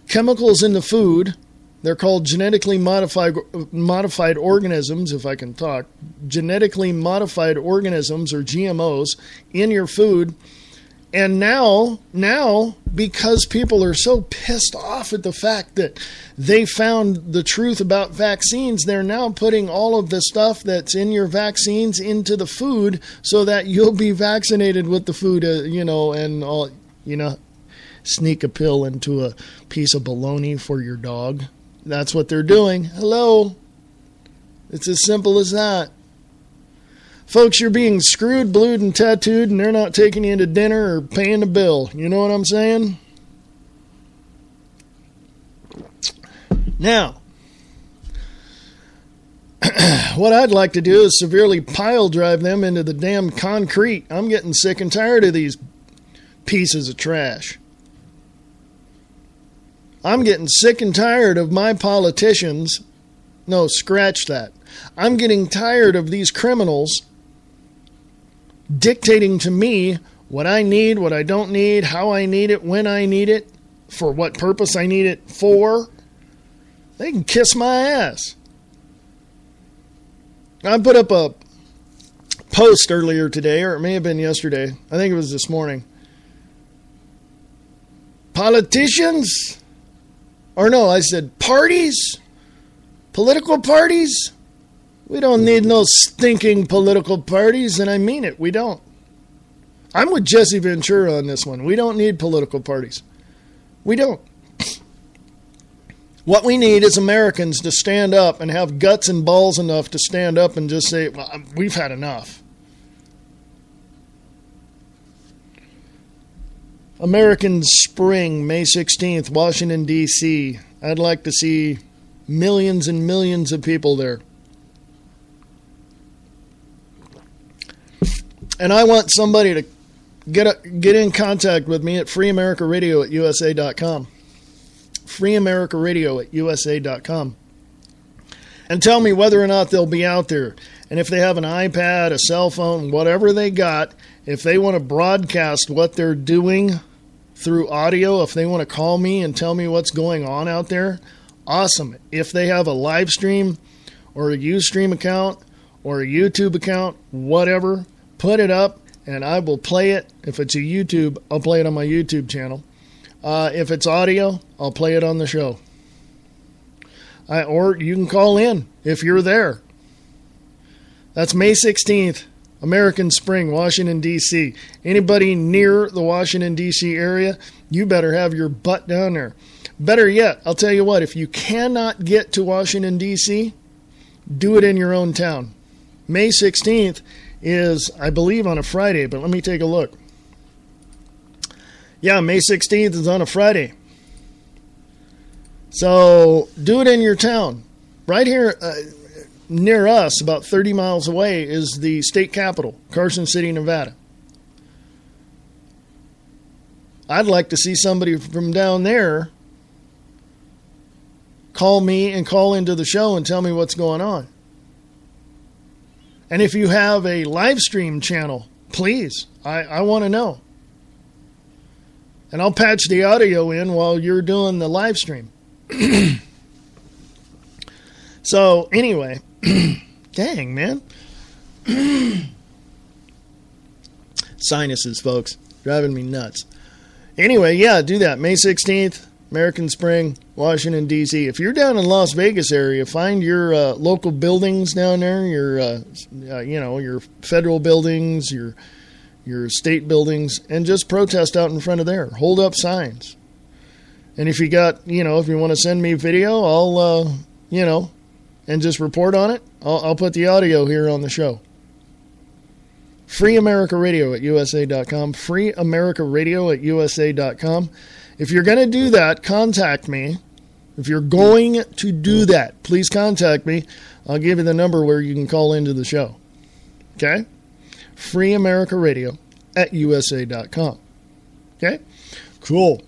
chemicals in the food. They're called genetically modified organisms, if I can talk. Genetically modified organisms, or GMOs, in your food. And now, because people are so pissed off at the fact that they found the truth about vaccines, they're now putting all of the stuff that's in your vaccines into the food so that you'll be vaccinated with the food, and all, sneak a pill into a piece of bologna for your dog. That's what they're doing. Hello. It's as simple as that. Folks, you're being screwed, blued, and tattooed, and they're not taking you to dinner or paying the bill. You know what I'm saying? Now, what I'd like to do is severely pile drive them into the damn concrete. I'm getting sick and tired of these pieces of trash. I'm getting sick and tired of my politicians. No, scratch that. I'm getting tired of these criminals dictating to me what I need, what I don't need, how I need it, when I need it, for what purpose I need it for. They can kiss my ass. I put up a post earlier today, or it may have been yesterday. I think it was this morning. Politicians? Or no, I said parties? Political parties? We don't need no stinking political parties, and I mean it. We don't. I'm with Jesse Ventura on this one. We don't need political parties. We don't. What we need is Americans to stand up and have guts and balls enough to stand up and just say, well, we've had enough. American Spring, May 16th, Washington, D.C. I'd like to see millions and millions of people there. And I want somebody to get in contact with me at freeamericaradio@usa.com. freeamericaradio@usa.com. And tell me whether or not they'll be out there. And if they have an iPad, a cell phone, whatever they got, if they want to broadcast what they're doing through audio, if they want to call me and tell me what's going on out there, awesome. If they have a live stream or a Ustream account or a YouTube account, whatever, put it up and I will play it. If it's a YouTube, I'll play it on my YouTube channel. If it's audio, I'll play it on the show. Or you can call in if you're there. That's May 16th, American Spring, Washington, D.C. Anybody near the Washington, D.C. area, you better have your butt down there. Better yet, I'll tell you what, if you cannot get to Washington, D.C., do it in your own town. May 16th is, I believe, on a Friday, but let me take a look. Yeah, May 16th is on a Friday. So do it in your town. Right here near us, about 30 miles away, is the state capital, Carson City, Nevada. I'd like to see somebody from down there call me and call into the show and tell me what's going on. And if you have a live stream channel, please, I want to know. And I'll patch the audio in while you're doing the live stream. So, anyway, dang, man. Sinuses, folks, driving me nuts. Anyway, yeah, do that. May 16th, American Spring, Washington, D.C. If you're down in Las Vegas area, find your local buildings down there, your federal buildings, your state buildings, and just protest out in front of there. Hold up signs. And if you got, if you want to send me video, I'll, and just report on it, I'll put the audio here on the show. Free America Radio at USA.com. Free America Radio at USA.com. If you're going to do that, contact me. If you're going to do that, please contact me. I'll give you the number where you can call into the show. Okay? Free America Radio at USA.com. Okay? Cool.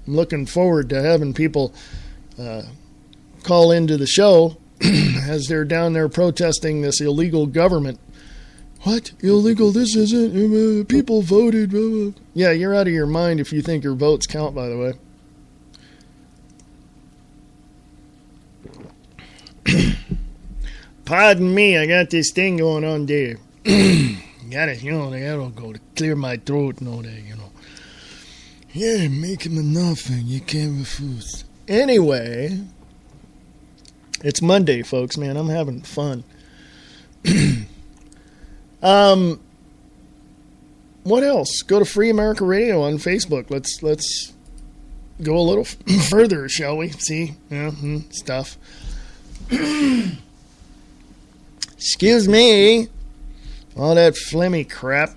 I'm looking forward to having people call into the show as they're down there protesting this illegal government. What? Illegal? This isn't. People voted. Blah, blah. Yeah, you're out of your mind if you think your votes count, by the way. Pardon me, I got this thing going on there. Got it, that'll go to clear my throat and all that, Yeah, make him enough and you can't refuse. Anyway, it's Monday, folks, man. I'm having fun. What else? Go to Free America Radio on Facebook. Let's go a little further, shall we? See? Stuff. Excuse me. All that phlegmy crap.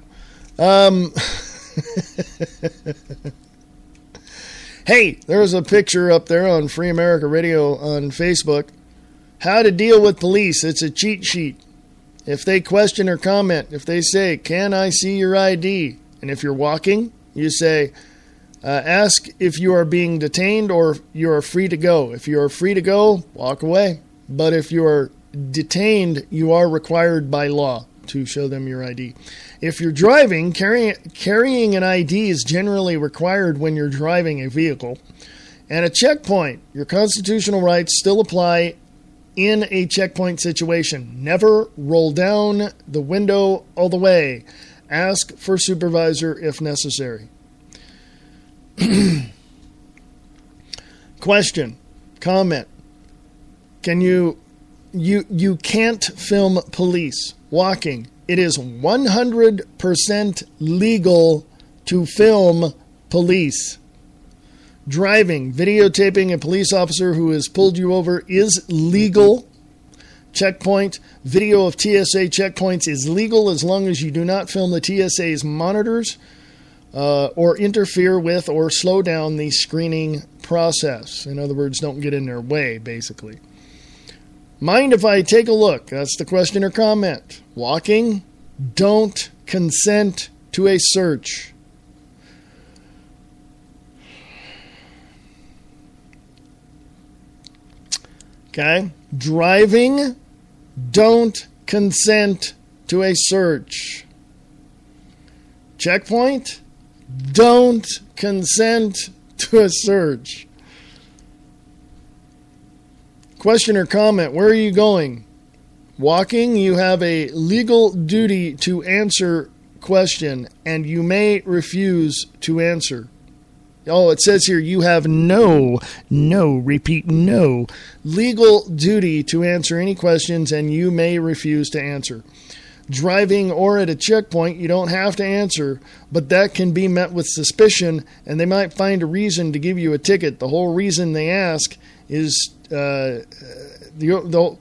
Hey, there's a picture up there on Free America Radio on Facebook. How to deal with police. It's a cheat sheet. If they question or comment, if they say, "Can I see your ID?" And if you're walking, you say, ask if you are being detained or you are free to go. If you are free to go, walk away. But if you are detained, you are required by law to show them your ID. If you're driving, carrying an ID is generally required when you're driving a vehicle. And a checkpoint, your constitutional rights still apply in a checkpoint situation. Never roll down the window all the way. Ask for supervisor if necessary. Question, comment. Can you can't film police walking. It is 100% legal to film police. Driving, videotaping a police officer who has pulled you over is legal. Checkpoint, video of TSA checkpoints is legal as long as you do not film the TSA's monitors or interfere with or slow down the screening process. In other words, don't get in their way, basically. Mind if I take a look? That's the question or comment. Walking, don't consent to a search. Okay? Driving, don't consent to a search. Checkpoint, don't consent to a search. Question or comment, where are you going? Walking, you have a legal duty to answer question and you may refuse to answer. Oh, it says here you have no legal duty to answer any questions and you may refuse to answer. Driving or at a checkpoint, you don't have to answer, but that can be met with suspicion and they might find a reason to give you a ticket. The whole reason they ask is the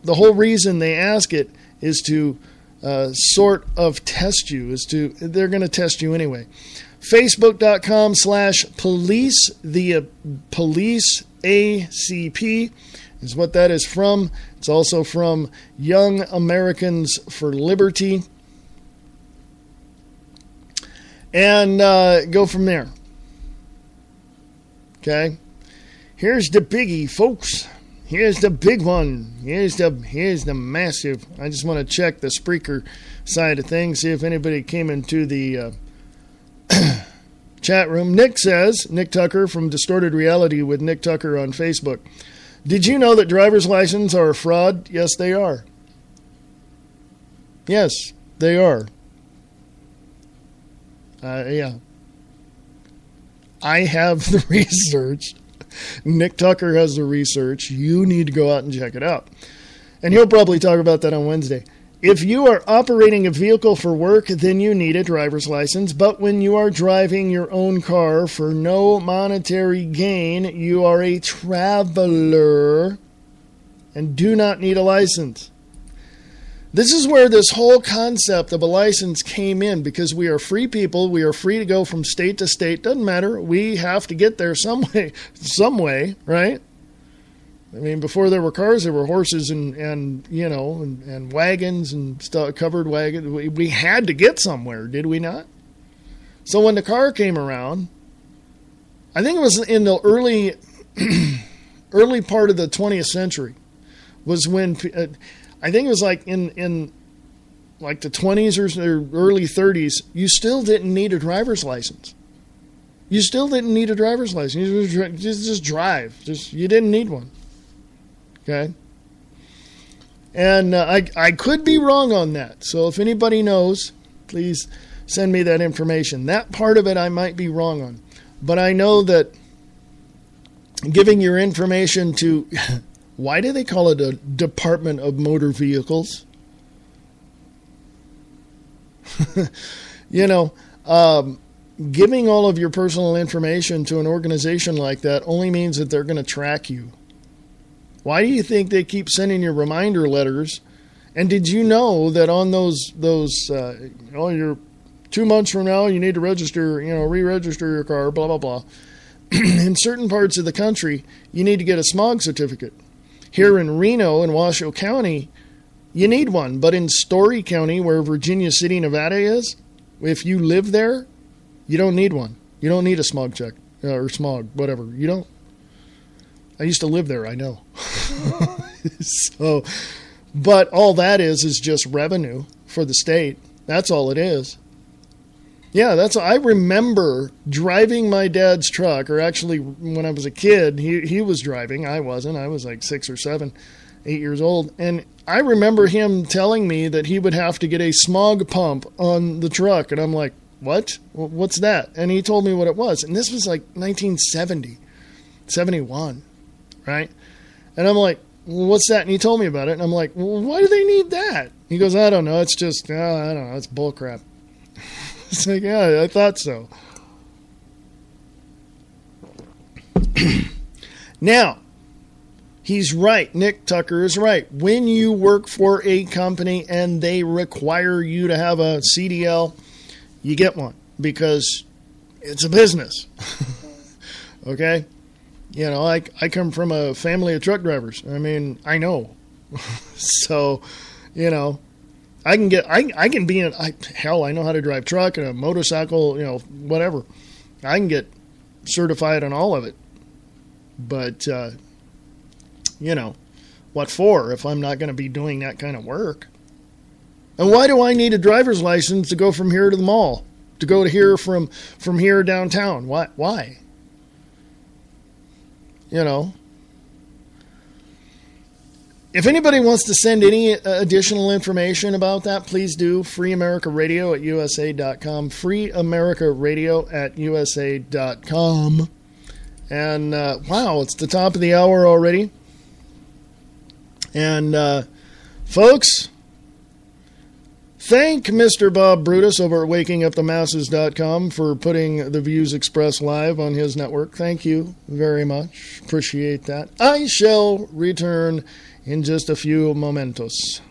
whole reason they ask it is to sort of test you. They're going to test you anyway. Facebook.com/police, the police ACP is what that is from. It's also from Young Americans for Liberty. And go from there. Okay. Here's the biggie, folks. Here's the big one. Here's the massive. I just want to check the Spreaker side of things, see if anybody came into the chat room. Nick Tucker from Distorted Reality with Nick Tucker on Facebook. Did you know that driver's licenses are a fraud? Yes, they are. Yes, they are. Yeah. I have the research. Nick Tucker has the research. You need to go out and check it out. And he'll probably talk about that on Wednesday. If you are operating a vehicle for work, then you need a driver's license. But when you are driving your own car for no monetary gain, you are a traveler and do not need a license. This is where this whole concept of a license came in, because we are free people. We are free to go from state to state. Doesn't matter. We have to get there some way, right? I mean, before there were cars, there were horses and wagons and stuff, covered wagons. We had to get somewhere, did we not? So when the car came around, I think it was in the early part of the 20th century, was when I think it was like in like the 20s or early 30s, you still didn't need a driver's license. You still didn't need a driver's license. You just drive. You didn't need one. Okay? And I could be wrong on that. So if anybody knows, please send me that information. That part of it I might be wrong on. But I know that giving your information to... Why do they call it a Department of Motor Vehicles? Giving all of your personal information to an organization like that only means that they're going to track you. Why do you think they keep sending you reminder letters? And did you know that on those you're 2 months from now, you need to register, re-register your car, blah, blah, blah. In certain parts of the country, you need to get a smog certificate. Here in Reno and Washoe County, you need one. But in Story County, where Virginia City, Nevada is, if you live there, you don't need one. You don't need a smog check or smog, whatever. You don't. I used to live there, I know. But all that is just revenue for the state. That's all it is. Yeah, I remember driving my dad's truck, or actually when I was a kid, he was driving. I wasn't. I was like 6 or 7, 8 years old. And I remember him telling me that he would have to get a smog pump on the truck. And I'm like, what? What's that? And he told me what it was. And this was like 1970, 71, right? And I'm like, well, what's that? And he told me about it. And I'm like, well, why do they need that? He goes, I don't know. It's just, I don't know. It's bullcrap. It's like, yeah, I thought so. Now, he's right. Nick Tucker is right. When you work for a company and they require you to have a CDL, you get one because it's a business. Okay? I come from a family of truck drivers. I mean, I know. So, I can be in, I know how to drive truck and a motorcycle, whatever. I can get certified on all of it. But, what for if I'm not going to be doing that kind of work? And why do I need a driver's license to go from here to the mall? To go to here from here downtown? Why? If anybody wants to send any additional information about that, please do. freeamericaradio@usa.com. freeamericaradio@usa.com. And, wow, it's the top of the hour already. And, folks, thank Mr. Bob Brutus over at wakingupthemasses.com for putting the views expressed live on his network. Thank you very much. Appreciate that. I shall return in just a few momentos.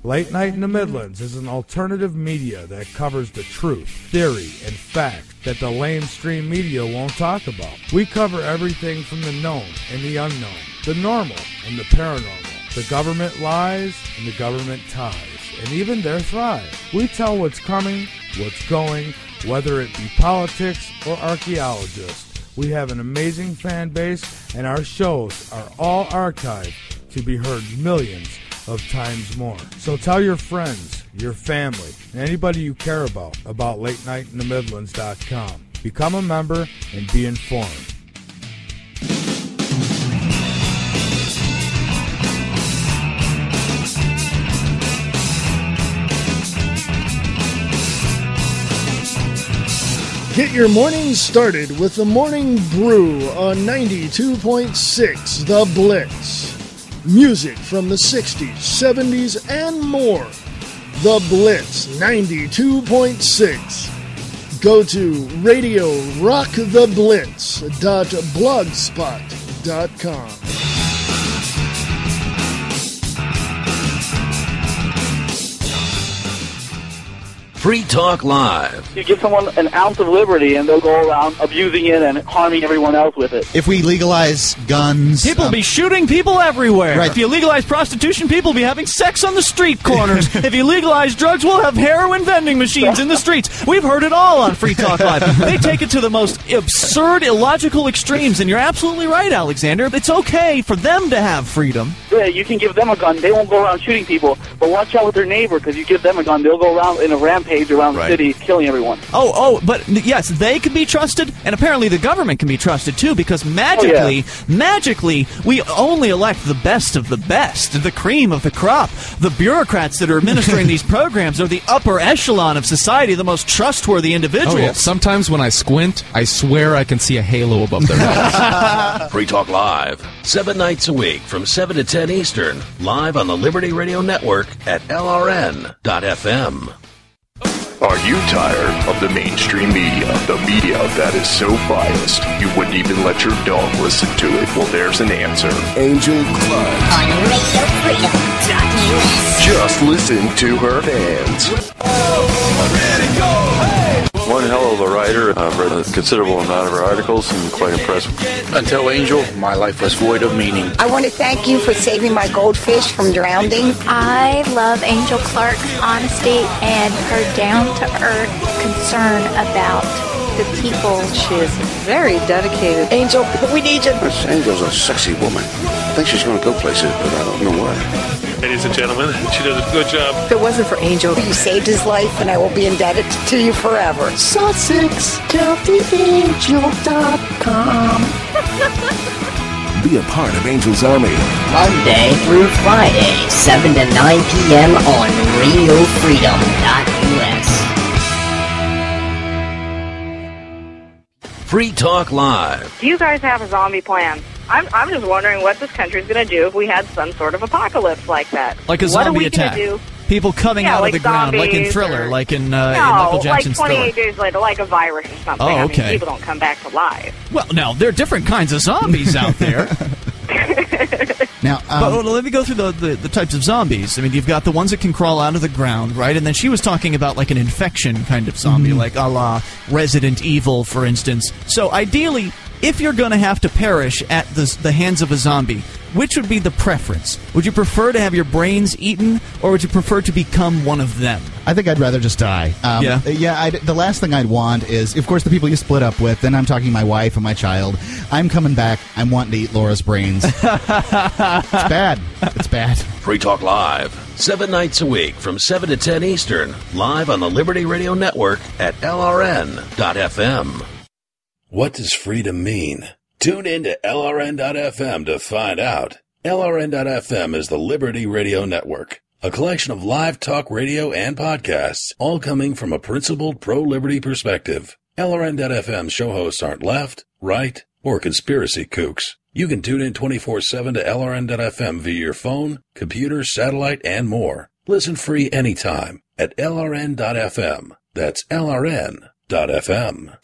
Late Night in the Midlands is an alternative media that covers the truth, theory, and fact that the lamestream media won't talk about. We cover everything from the known and the unknown, the normal and the paranormal, the government lies and the government ties, and even their thrive. We tell what's coming, what's going, whether it be politics or archaeologists. We have an amazing fan base, and our shows are all archived to be heard millions of times more. So tell your friends, your family, and anybody you care about LateNightInTheMidlands.com. Become a member and be informed. Get your morning started with the Morning Brew on 92.6 The Blitz. Music from the 60s, 70s, and more. The Blitz 92.6. Go to radiorocktheblitz.blogspot.com. Free Talk Live. You give someone an ounce of liberty and they'll go around abusing it and harming everyone else with it. If we legalize guns... People will be shooting people everywhere. Right. If you legalize prostitution, people will be having sex on the street corners. If you legalize drugs, we'll have heroin vending machines in the streets. We've heard it all on Free Talk Live. They take it to the most absurd, illogical extremes, and you're absolutely right, Alexander. It's okay for them to have freedom. Yeah, you can give them a gun. They won't go around shooting people. But watch out with their neighbor, because you give them a gun, they'll go around in a rampage around the city, killing everyone. But yes, they can be trusted, and apparently the government can be trusted too, because magically, we only elect the best of the best, the cream of the crop. The bureaucrats that are administering these programs are the upper echelon of society, the most trustworthy individuals. Oh, yeah. Sometimes when I squint, I swear I can see a halo above their heads. Free Talk Live, 7 nights a week from 7 to 10 Eastern, live on the Liberty Radio Network at LRN.FM. Are you tired of the mainstream media? The media that is so biased, you wouldn't even let your dog listen to it? Well, there's an answer. Angel Clark. On RadioFreedom.us. Just listen to her fans. One hell of a writer. I've read a considerable amount of her articles and quite impressed. Until Angel, my life was void of meaning. I want to thank you for saving my goldfish from drowning. I love Angel Clark's honesty and her down-to-earth concern about the people. She is very dedicated. Angel, we need you. This Angel's a sexy woman. I think she's going to go places, but I don't know where. Ladies and gentlemen, she does a good job. If it wasn't for Angel, you saved his life, and I will be indebted to you forever. SussexCountyAngel.com. Be a part of Angel's Army. Monday through Friday, 7 to 9 p.m. on RadioFreedom.us. Free Talk Live. Do you guys have a zombie plan? I'm just wondering what this country's going to do if we had some sort of apocalypse like that. Like a zombie attack. Do? People coming out of the ground, like in Thriller, like in Michael Jackson's like 28 Thriller. Days later, like a virus or something. Oh, okay. I mean, people don't come back to life. Well, now, there are different kinds of zombies out there. Now, but let me go through the types of zombies. I mean, you've got the ones that can crawl out of the ground, right? And then she was talking about like an infection kind of zombie, like a la Resident Evil, for instance. So ideally, if you're going to have to perish at the hands of a zombie, which would be the preference? Would you prefer to have your brains eaten, or would you prefer to become one of them? I think I'd rather just die. The last thing I'd want is, of course, the people you split up with. Then I'm talking my wife and my child. I'm coming back. I'm wanting to eat Laura's brains. It's bad. It's bad. Free Talk Live, 7 nights a week from 7 to 10 Eastern, live on the Liberty Radio Network at LRN.FM. What does freedom mean? Tune in to LRN.FM to find out. LRN.FM is the Liberty Radio Network, a collection of live talk radio and podcasts, all coming from a principled pro-liberty perspective. LRN.FM show hosts aren't left, right, or conspiracy kooks. You can tune in 24/7 to LRN.FM via your phone, computer, satellite, and more. Listen free anytime at LRN.FM. That's LRN.FM.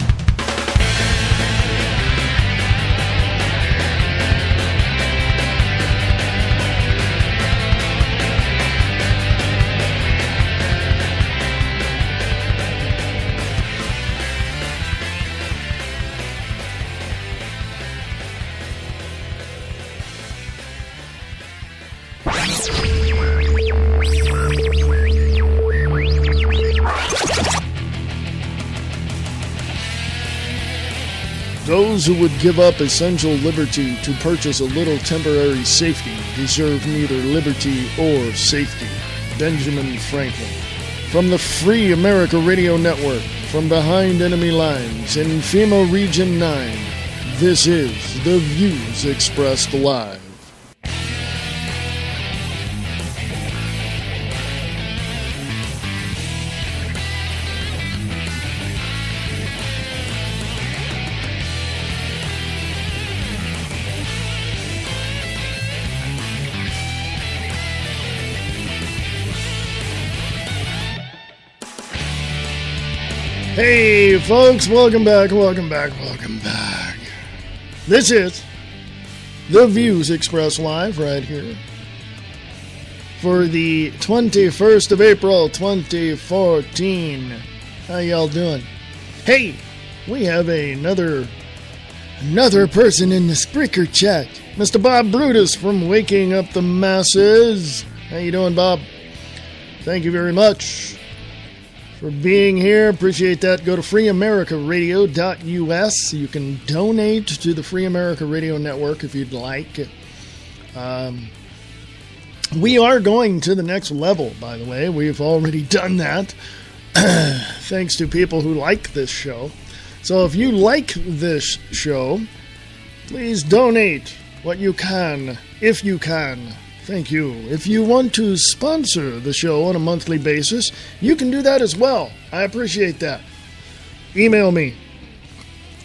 Those who would give up essential liberty to purchase a little temporary safety deserve neither liberty or safety. Benjamin Franklin. From the Free America Radio Network, from behind enemy lines in FEMA Region 9, this is The Views Expressed Live. Hey, folks, welcome back. This is The Views Expressed Live right here for the 21st of April, 2014. How y'all doing? Hey, we have another person in the Spreaker chat. Mr. Bob Brutus from Waking Up the Masses. How you doing, Bob? Thank you very much for being here. Appreciate that. Go to freeamericaradio.us. You can donate to the Free America Radio Network if you'd like. We are going to the next level, by the way. We've already done that. Thanks to people who like this show. So if you like this show, please donate what you can, if you can. Thank you. If you want to sponsor the show on a monthly basis, you can do that as well. I appreciate that. Email me,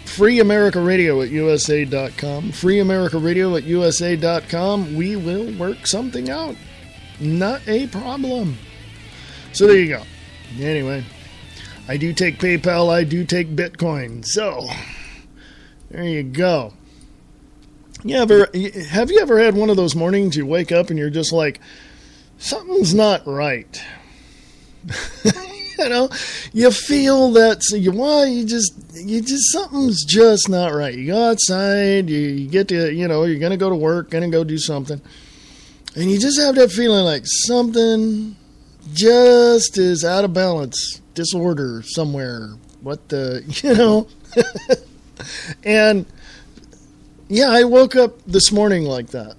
freeamericaradio@usa.com, freeamericaradio@usa.com. We will work something out. Not a problem. So there you go. Anyway, I do take PayPal, I do take Bitcoin. So, there you go. Have you ever had one of those mornings you wake up and you're just like, something's not right? You feel that something's just not right. You go outside, you get to, you're going to go to work, going to go do something, and you just have that feeling like something just is out of balance, disorder somewhere. And yeah, I woke up this morning like that.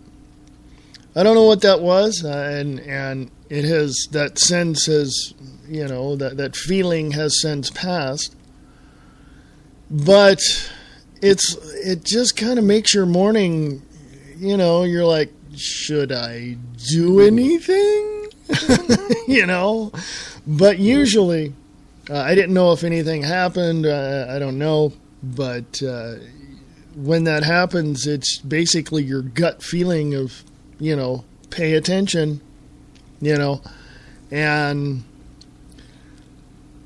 I don't know what that was, and it has, that sense has, that feeling has since passed. But it just kind of makes your morning, you're like, should I do anything? But usually, I didn't know if anything happened. I don't know, but when that happens, it's basically your gut feeling of, pay attention, and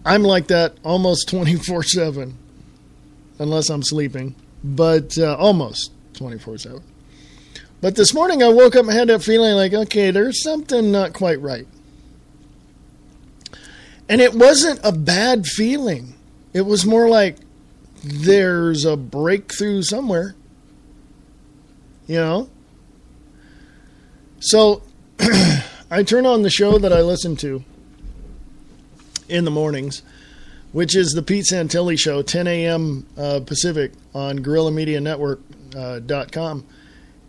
I'm like that almost 24/7, unless I'm sleeping, but almost 24/7. But this morning I woke up and had that feeling like, okay, there's something not quite right. And it wasn't a bad feeling. It was more like, there's a breakthrough somewhere, So I turn on the show that I listen to in the mornings, which is the Pete Santilli Show, 10 a.m. Pacific on GuerrillaMediaNetwork.com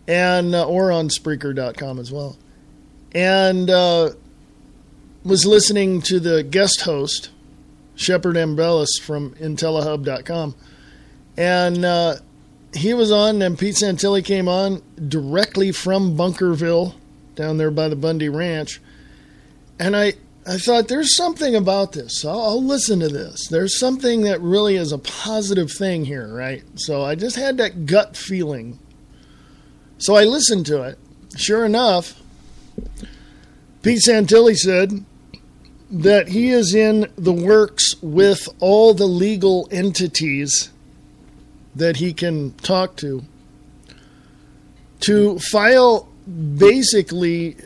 and or on Spreaker.com as well. And was listening to the guest host, Shepard M. Bellis from IntelliHub.com, and he was on, and Pete Santilli came on directly from Bunkerville, down there by the Bundy Ranch. And I thought, there's something about this. I'll listen to this. There's something that really is a positive thing here, right? So I just had that gut feeling. So I listened to it. Sure enough, Pete Santilli said that he is in the works with all the legal entities that he can talk to file, basically,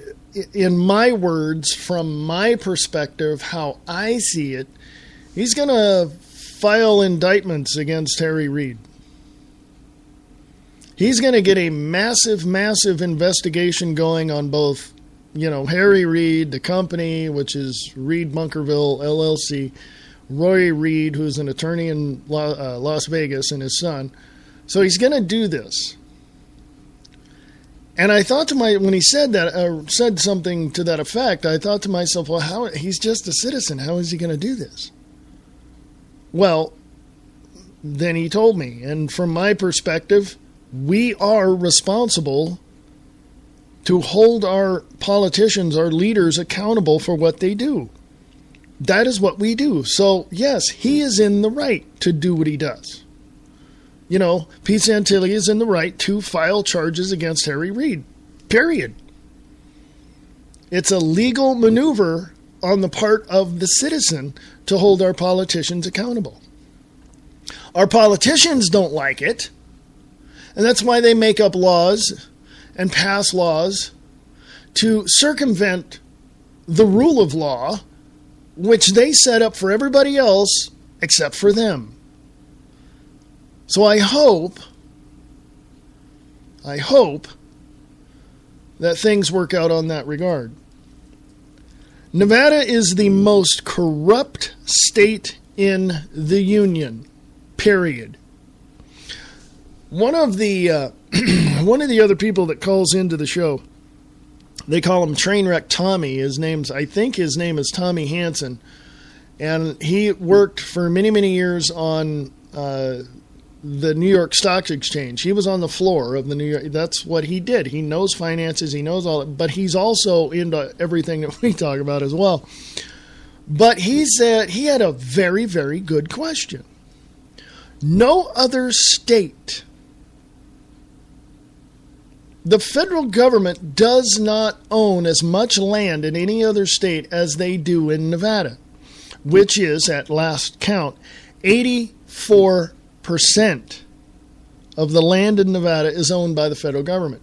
in my words, from my perspective, how I see it, he's going to file indictments against Harry Reid. He's going to get a massive, massive investigation going on both, Harry Reid, the company, which is Reid Bunkerville LLC, Roy Reid, who's an attorney in Las Vegas, and his son. So he's going to do this. And I thought when he said that, said something to that effect, I thought to myself, well, he's just a citizen. How is he going to do this? Well, then he told me. And from my perspective, we are responsible to hold our politicians, our leaders, accountable for what they do. That is what we do. So, yes, he is in the right to do what he does. Pete Santilli is in the right to file charges against Harry Reid. Period. It's a legal maneuver on the part of the citizen to hold our politicians accountable. Our politicians don't like it, and that's why they make up laws and pass laws to circumvent the rule of law, which they set up for everybody else except for them. So I hope that things work out on that regard. Nevada is the most corrupt state in the union, period. One of the other people that calls into the show, they call him Trainwreck Tommy. I think his name is Tommy Hansen, and he worked for many, many years on the New York Stock Exchange. He was on the floor of the New York. That's what he did. He knows finances. He knows all that, but he's also into everything that we talk about as well. But he said he had a very, very good question. No other state, the federal government does not own as much land in any other state as they do in Nevada, which is, at last count, 84% of the land in Nevada is owned by the federal government.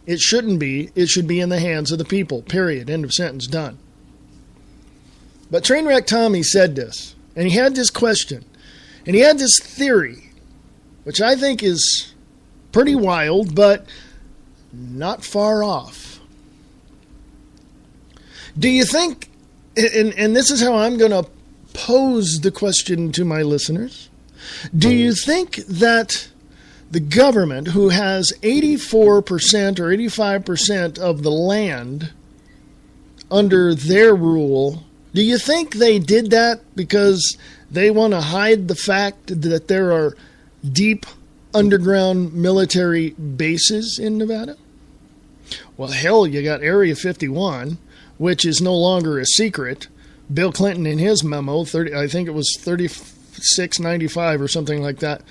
It shouldn't be. It should be in the hands of the people, period. End of sentence, done. But Trainwreck Tommy said this, and he had this question, and he had this theory, which I think is pretty wild, but not far off. Do you think, and this is how I'm going to pose the question to my listeners, do you think that the government, who has 84% or 85% of the land under their rule, do you think they did that because they want to hide the fact that there are deep underground military bases in Nevada? Well, hell, you got Area 51, which is no longer a secret. Bill Clinton, in his memo, I think it was 3695 or something like that,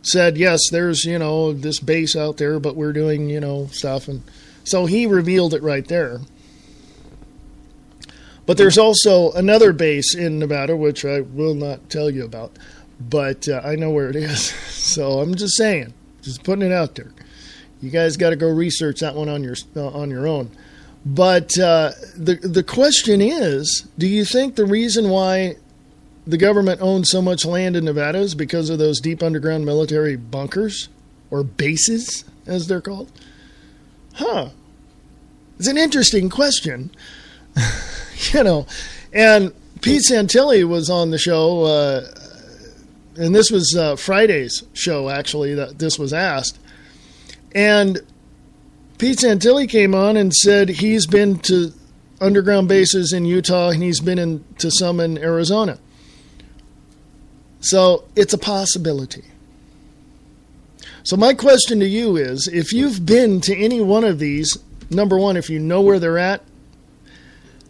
said, yes, there's, this base out there, but we're doing, stuff. And so he revealed it right there. But there's also another base in Nevada, which I will not tell you about, but I know where it is. So I'm just saying, just putting it out there. You guys got to go research that one on your own. But the question is, do you think the reason why the government owns so much land in Nevada is because of those deep underground military bunkers, or bases, as they're called? It's an interesting question. And Pete Santilli was on the show, and this was Friday's show, actually, that this was asked. And Pete Santilli came on and said he's been to underground bases in Utah, and he's been to some in Arizona. So it's a possibility. So my question to you is, if you've been to any one of these, number one, if you know where they're at,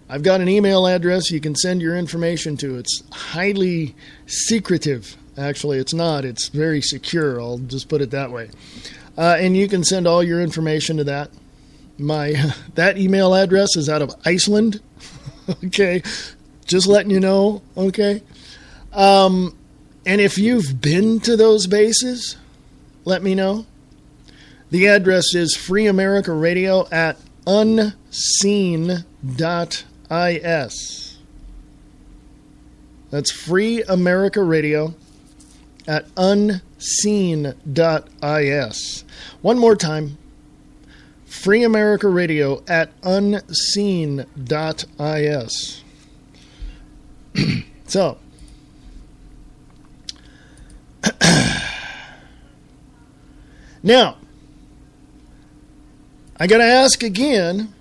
I've got an email address you can send your information to. It's highly secretive. Actually, it's not. It's very secure. I'll just put it that way. And you can send all your information to that. That email address is out of Iceland. Okay. Just letting you know. Okay. And if you've been to those bases, let me know. The address is Free America Radio at unseen.is. That's Free America Radio at unseen.is. One more time. Free America Radio at unseen.is. So, now, I got to ask again,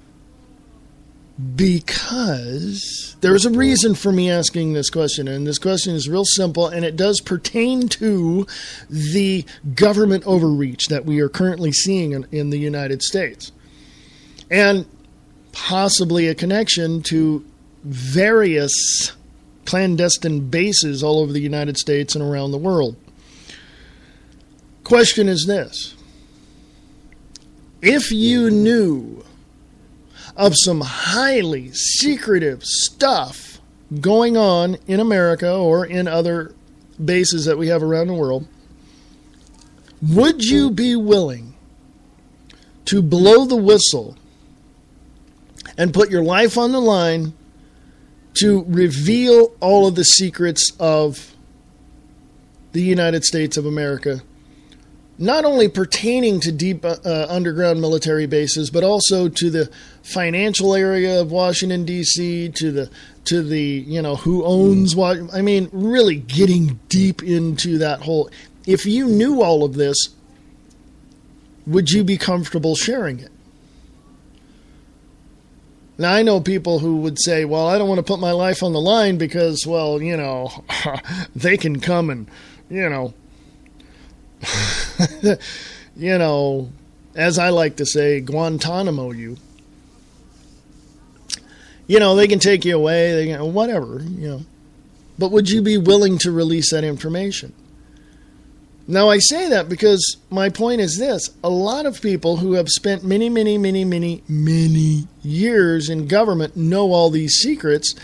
because there's a reason for me asking this question, and this question is real simple, and it does pertain to the government overreach that we are currently seeing in the United States, and possibly a connection to various clandestine bases all over the United States and around the world. Question is this: if you knew of some highly secretive stuff going on in America or in other bases that we have around the world, would you be willing to blow the whistle and put your life on the line to reveal all of the secrets of the United States of America, not only pertaining to deep underground military bases, but also to the financial area of Washington, D.C., to the who owns what? I mean, really getting deep into that whole. If you knew all of this, would you be comfortable sharing it? Now, I know people who would say, well, I don't want to put my life on the line because, well, they can come and, as I like to say, Guantanamo you. They can take you away, they can, whatever, But would you be willing to release that information? Now, I say that because my point is this. A lot of people who have spent many, many, many, many, many years in government know all these secrets,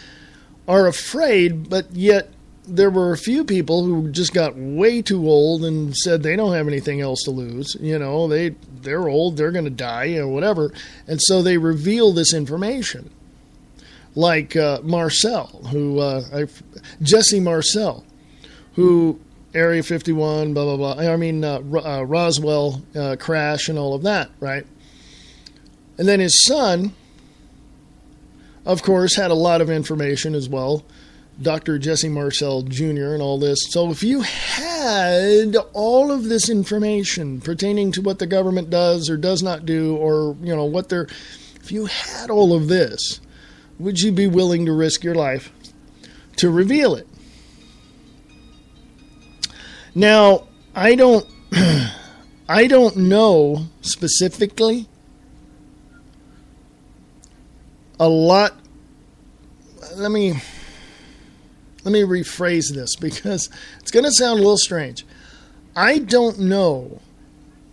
are afraid, but yet there were a few people who just got way too old and said they don't have anything else to lose. They're old, they're going to die, or whatever. And so they reveal this information. Like Marcel, Jesse Marcel, who Area 51, blah, blah, blah. I mean, Roswell crash and all of that, right? And then his son, of course, had a lot of information as well. Dr. Jesse Marcel Jr. and all this. So if you had all of this information pertaining to what the government does or does not do, or, if you had all of this, would you be willing to risk your life to reveal it? Now, I don't know specifically a lot. Let me rephrase this because it's going to sound a little strange. I don't know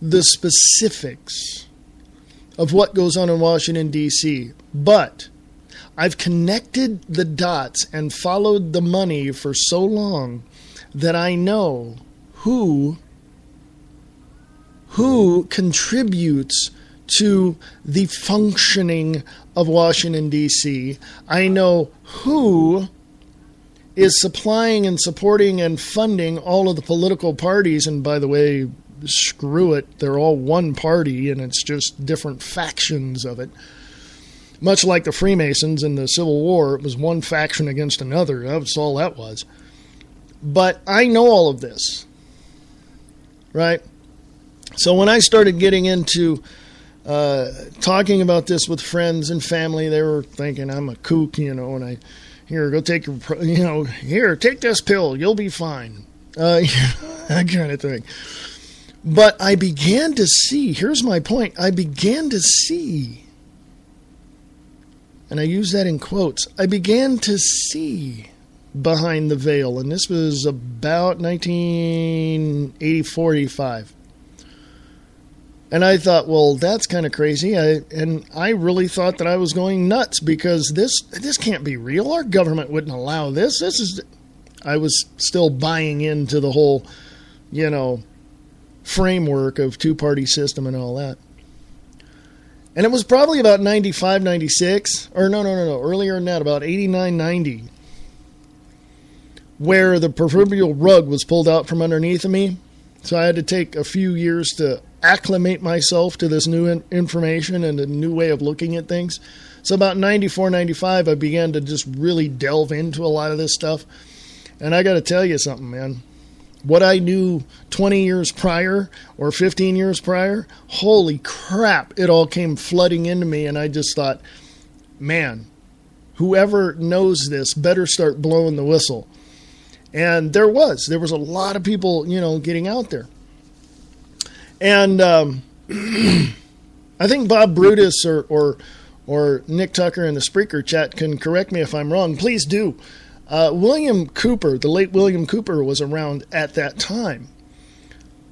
the specifics of what goes on in Washington, D.C., but I've connected the dots and followed the money for so long that I know who contributes to the functioning of Washington, D.C. I know who is supplying and supporting and funding all of the political parties. And by the way, screw it, they're all one party and it's just different factions of it. Much like the Freemasons in the Civil War, it was one faction against another. That's all that was. But I know all of this, right? So when I started getting into talking about this with friends and family, they were thinking I'm a kook, and go take your, here, take this pill, you'll be fine. That kind of thing. But I began to see, here's my point, I began to see, and I use that in quotes, I began to see behind the veil, and this was about 1984, 85. And I thought, well, that's kind of crazy. And I really thought that I was going nuts because this can't be real. Our government wouldn't allow this. I was still buying into the whole, framework of two-party system and all that. And it was probably about 95, 96, or no, earlier than that, about 89, 90, where the proverbial rug was pulled out from underneath of me. So I had to take a few years to acclimate myself to this new information and a new way of looking at things. So about 94, 95, I began to just really delve into a lot of this stuff. And I got to tell you something, man. What I knew 20 years prior or 15 years prior, holy crap, it all came flooding into me. And I just thought, man, whoever knows this better start blowing the whistle. And there was a lot of people, getting out there. And I think Bob Brutus or Nick Tucker in the Spreaker chat can correct me if I'm wrong. Please do. William Cooper, the late William Cooper, was around at that time,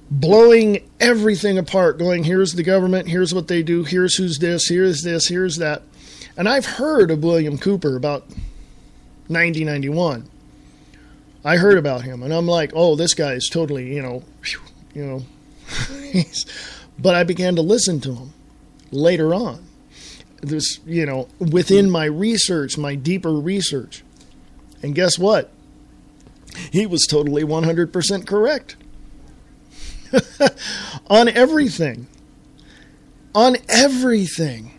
blowing everything apart, going, here's the government, here's what they do, here's who's this, here's that. And I've heard of William Cooper about 91. I heard about him, and I'm like, oh, this guy is totally, but I began to listen to him later on. This, within my research, my deeper research. And guess what? He was totally 100% correct. On everything. On everything.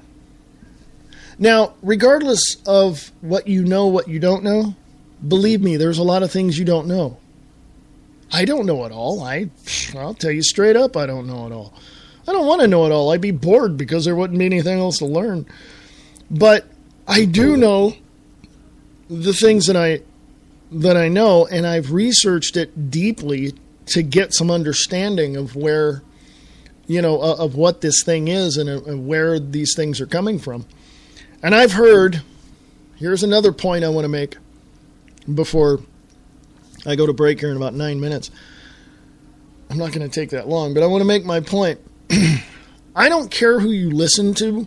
Now, regardless of what you know, what you don't know, believe me, there's a lot of things you don't know. I don't know it all. I'll tell you straight up, I don't know it all. I don't want to know it all. I'd be bored because there wouldn't be anything else to learn. But I do know the things that I know, and I've researched it deeply to get some understanding of where, of what this thing is and where these things are coming from. And I've heard, here's another point I want to make before I go to break here in about 9 minutes. I'm not going to take that long, but I want to make my point. I don't care who you listen to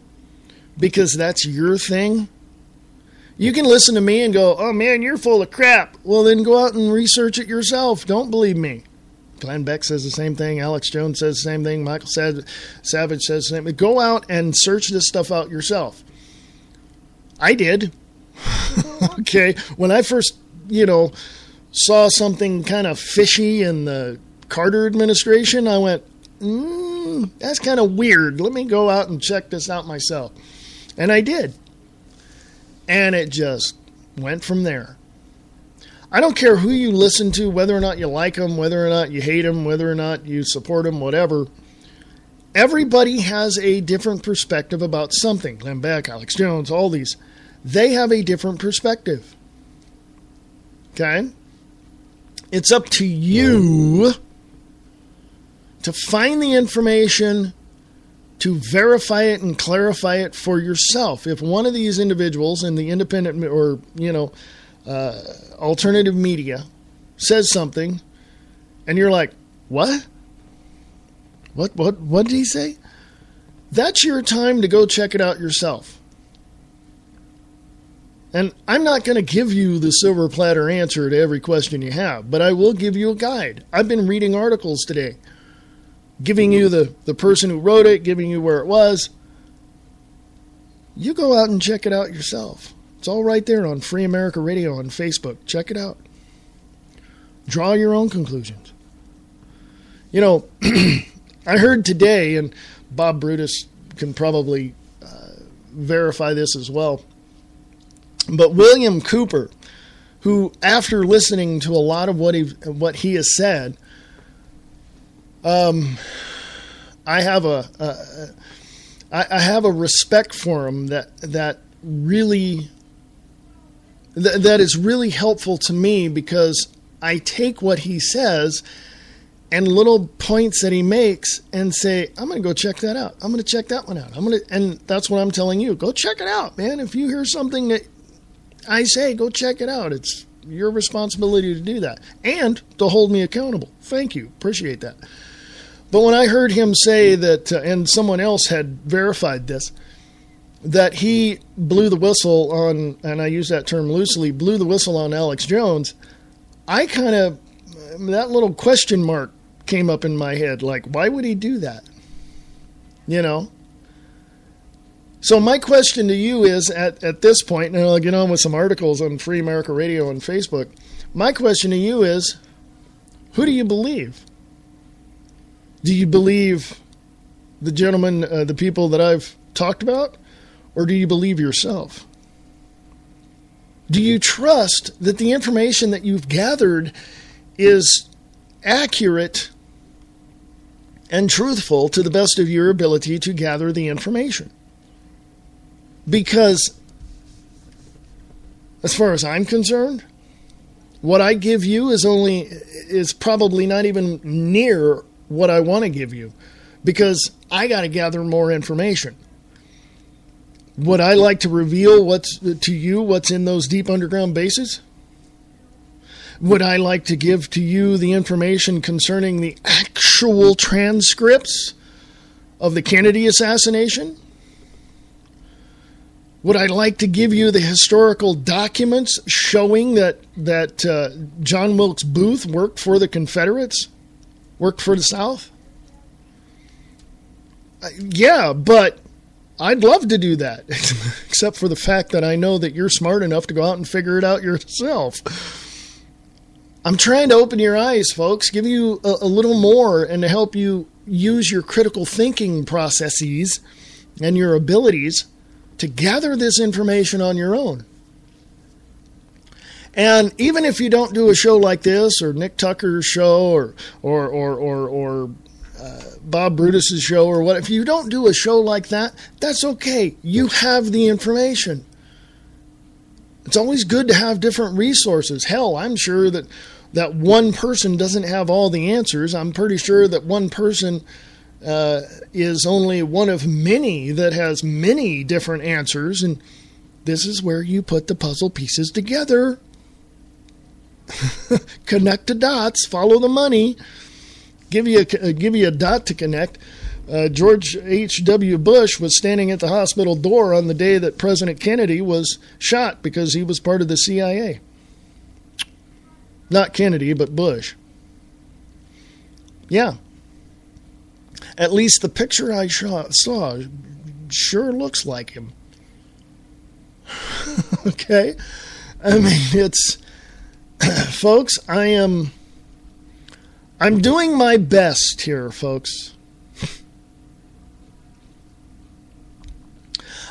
because that's your thing. You can listen to me and go, oh man, you're full of crap. Well, then go out and research it yourself. Don't believe me. Glenn Beck says the same thing. Alex Jones says the same thing. Michael Savage says the same thing. Go out and search this stuff out yourself. I did. Okay. When I first, saw something kind of fishy in the Carter administration, I went, that's kind of weird. Let me go out and check this out myself. And I did. And it just went from there. I don't care who you listen to, whether or not you like them, whether or not you hate them, whether or not you support them, whatever. Everybody has a different perspective about something. Glenn Beck, Alex Jones, all these. They have a different perspective. Okay? It's up to you to find the information, to verify it and clarify it for yourself. If one of these individuals in the independent or, alternative media says something and you're like, what? What did he say? That's your time to go check it out yourself. And I'm not going to give you the silver platter answer to every question you have, but I will give you a guide. I've been reading articles today, giving you the person who wrote it, giving you where it was. You go out and check it out yourself. It's all right there on Free America Radio on Facebook. Check it out. Draw your own conclusions. I heard today, and Bob Brutus can probably verify this as well, but William Cooper, who, after listening to a lot of what he has said, I have a respect for him that is really helpful to me, because I take what he says and little points that he makes and say, I'm going to go check that out. I'm going to check that one out. And that's what I'm telling you. Go check it out, man. If you hear something that I say, go check it out. It's your responsibility to do that and to hold me accountable. Thank you. Appreciate that. But when I heard him say that, and someone else had verified this, that he blew the whistle on, and I use that term loosely, blew the whistle on Alex Jones, I kind of, that little question mark came up in my head. Like, why would he do that? You know? So my question to you is, at this point, and I'll get on with some articles on Free America Radio and Facebook, my question to you is, who do you believe? Do you believe the gentlemen, the people that I've talked about, or do you believe yourself? Do you trust that the information that you've gathered is accurate and truthful to the best of your ability to gather the information? Because, as far as I'm concerned, what I give you is probably not even near what I want to give you, because I got to gather more information. Would I like to reveal what's in those deep underground bases? Would I like to give to you the information concerning the actual transcripts of the Kennedy assassination? Would I like to give you the historical documents showing that John Wilkes Booth worked for the Confederates? Worked for the South? Yeah, but I'd love to do that, except for the fact that I know that you're smart enough to go out and figure it out yourself. I'm trying to open your eyes, folks, give you a little more, and to help you use your critical thinking processes and your abilities to gather this information on your own. And even if you don't do a show like this, or Nick Tucker's show, or Bob Brutus's show, or what, if you don't do a show like that, that's okay. You have the information. It's always good to have different resources. Hell, I'm sure that one person doesn't have all the answers. I'm pretty sure that one person is only one of many that has many different answers, and this is where you put the puzzle pieces together. Connect the dots, follow the money, give you a dot to connect. George H.W. Bush was standing at the hospital door on the day that President Kennedy was shot because he was part of the CIA. Not Kennedy, but Bush. Yeah. At least the picture I saw sure looks like him. Okay? I mean, it's... Folks, I'm doing my best here, folks.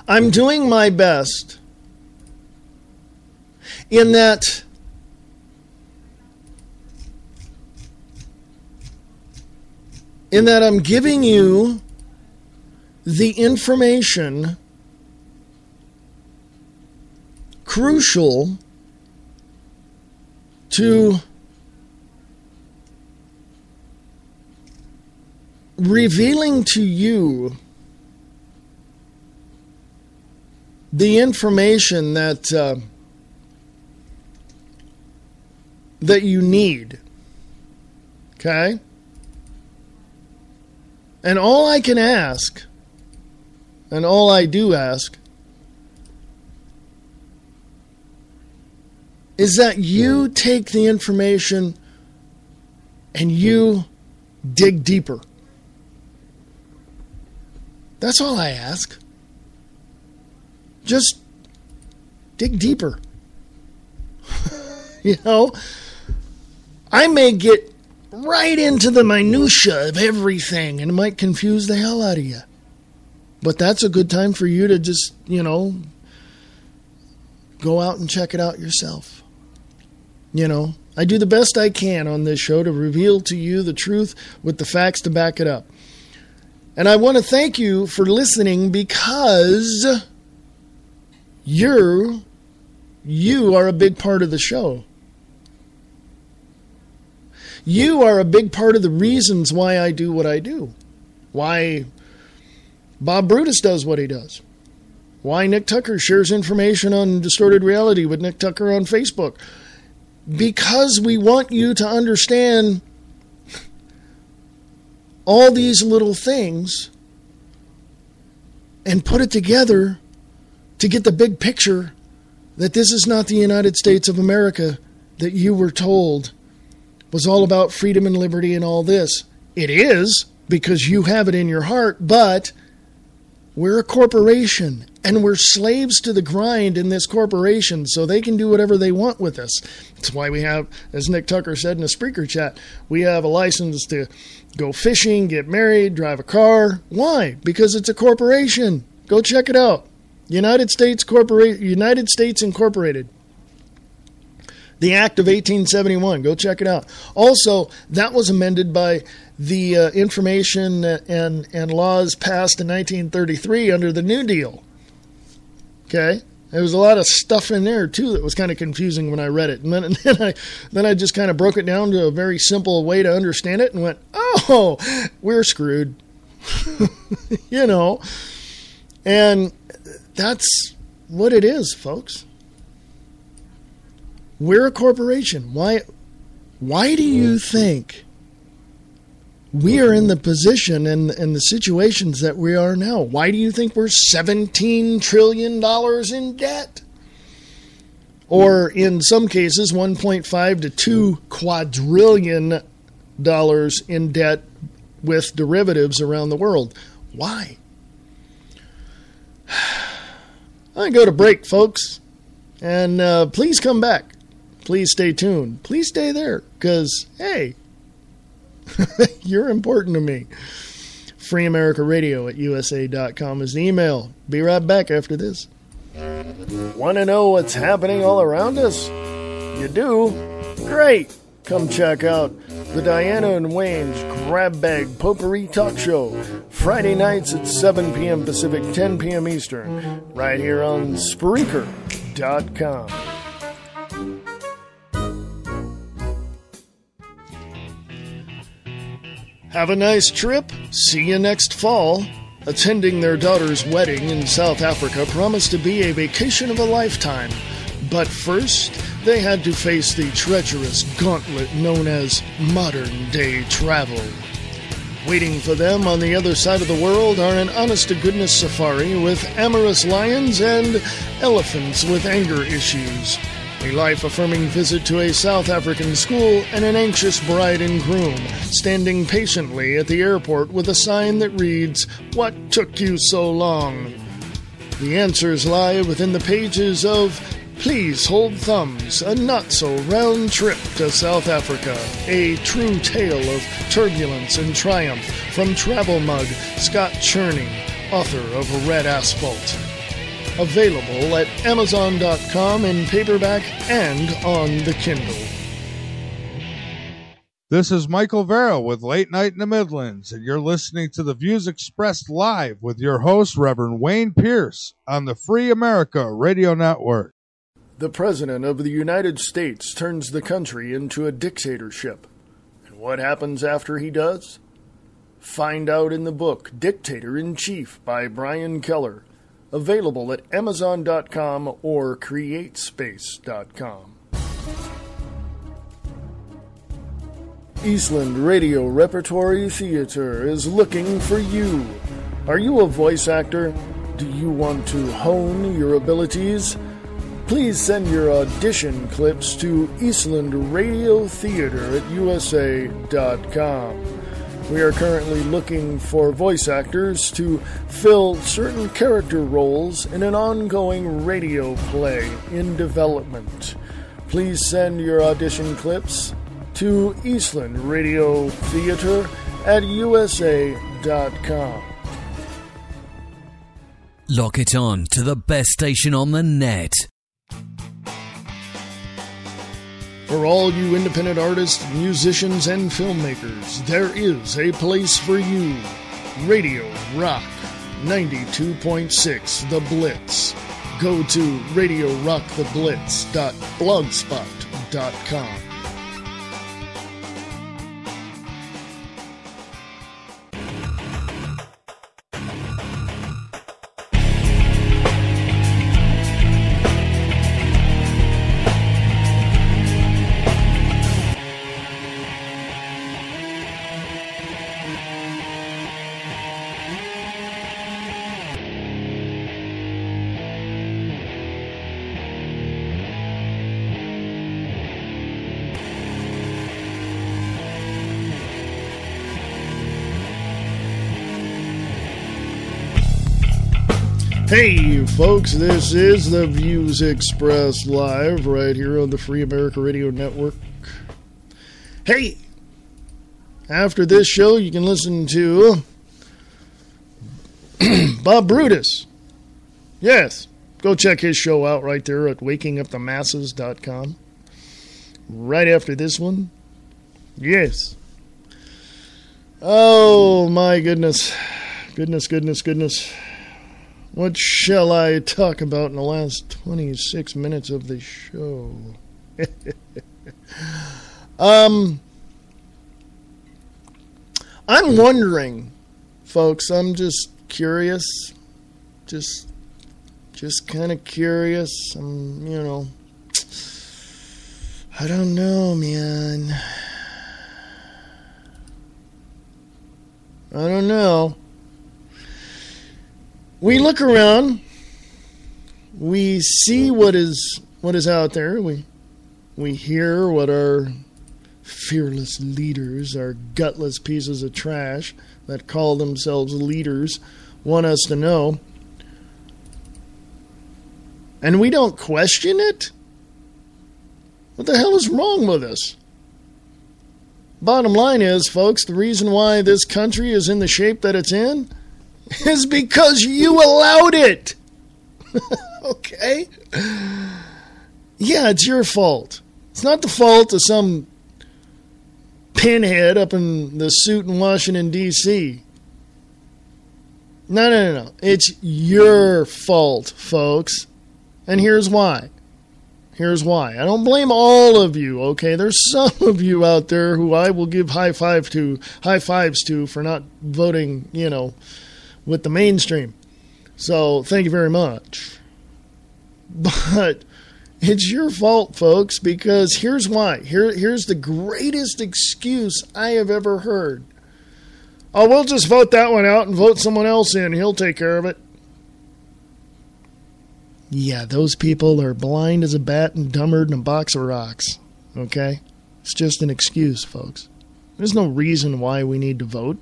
I'm doing my best in that I'm giving you the information crucial to revealing to you the information that you need. Okay? And all I can ask, and all I do ask, is that you take the information and you dig deeper. That's all I ask. Just dig deeper. You know, I may get right into the minutia of everything, and it might confuse the hell out of you. But that's a good time for you to just, go out and check it out yourself. I do the best I can on this show to reveal to you the truth with the facts to back it up. And I want to thank you for listening, because you are a big part of the show. You are a big part of the reasons why I do what I do. Why Bob Brutus does what he does. Why Nick Tucker shares information on Distorted Reality with Nick Tucker on Facebook. Because we want you to understand all these little things and put it together to get the big picture that this is not the United States of America that you were told was all about freedom and liberty and all this. It is, because you have it in your heart, but we're a corporation, and we're slaves to the grind in this corporation, so they can do whatever they want with us. That's why we have, as Nick Tucker said in a Spreaker chat, we have a license to go fishing, get married, drive a car. Why? Because it's a corporation. Go check it out. United States Incorporated. The Act of 1871. Go check it out. Also, that was amended by the information and laws passed in 1933 under the New Deal. Okay? There was a lot of stuff in there, too, that was kind of confusing when I read it. And then I just kind of broke it down to a very simple way to understand it and went, oh, we're screwed. You know? And that's what it is, folks. We're a corporation. Why do you think we are in the position and the situations that we are now? Why do you think we're $17 trillion in debt? Or in some cases, $1.5 to $2 quadrillion in debt with derivatives around the world. Why? I go to break, folks. And please come back. Please stay tuned. Please stay there, because, hey, you're important to me. FreeAmericaRadio@USA.com is the email. Be right back after this. Want to know what's happening all around us? You do? Great. Come check out the Diana and Wayne's Grab Bag Potpourri Talk Show. Friday nights at 7 p.m. Pacific, 10 p.m. Eastern. Right here on Spreaker.com. Have a nice trip. See you next fall. Attending their daughter's wedding in South Africa promised to be a vacation of a lifetime. But first, they had to face the treacherous gauntlet known as modern-day travel. Waiting for them on the other side of the world are an honest-to-goodness safari with amorous lions and elephants with anger issues. A life-affirming visit to a South African school and an anxious bride and groom standing patiently at the airport with a sign that reads, "What took you so long?" The answers lie within the pages of Please Hold Thumbs, a not-so-round trip to South Africa. A true tale of turbulence and triumph from Travel Mug, Scott Cherney, author of Red Asphalt. Available at Amazon.com in paperback and on the Kindle. This is Michael Vera with Late Night in the Midlands, and you're listening to the views expressed live with your host, Reverend Wayne Pierce, on the Free America Radio Network. The President of the United States turns the country into a dictatorship. And what happens after he does? Find out in the book Dictator-in-Chief by Brian Keller. Available at Amazon.com or CreateSpace.com. Eastland Radio Repertory Theater is looking for you. Are you a voice actor? Do you want to hone your abilities? Please send your audition clips to Eastland Radio Theater at USA.com. We are currently looking for voice actors to fill certain character roles in an ongoing radio play in development. Please send your audition clips to Eastland Radio Theater at USA.com. Lock it on to the best station on the net. For all you independent artists, musicians, and filmmakers, there is a place for you. Radio Rock 92.6 The Blitz. Go to radiorocktheblitz.blogspot.com. Hey, folks, this is the Views Expressed live right here on the Free America Radio Network. Hey, after this show, you can listen to Bob Brutus. Yes, go check his show out right there at wakingupthemasses.com. Right after this one. Yes. Oh, my goodness. Goodness. What shall I talk about in the last 26 minutes of the show? I'm wondering, folks, I'm just curious. Just kind of curious. I don't know, man. I don't know. We look around, we see what is out there, we hear what our fearless leaders, our gutless pieces of trash that call themselves leaders, want us to know. And we don't question it? What the hell is wrong with us? Bottom line is, folks, the reason why this country is in the shape that it's in is because you allowed it. Okay? Yeah, it's your fault. It's not the fault of some pinhead up in the suit in Washington, D.C. No. It's your fault, folks. And here's why. I don't blame all of you, okay? There's some of you out there who I will give high fives to for not voting, with the mainstream. So, thank you very much. But it's your fault, folks, because here's why. Here's the greatest excuse I have ever heard. Oh, we'll just vote that one out and vote someone else in. He'll take care of it. Yeah, those people are blind as a bat and dumber than a box of rocks. Okay? It's just an excuse, folks. There's no reason why we need to vote.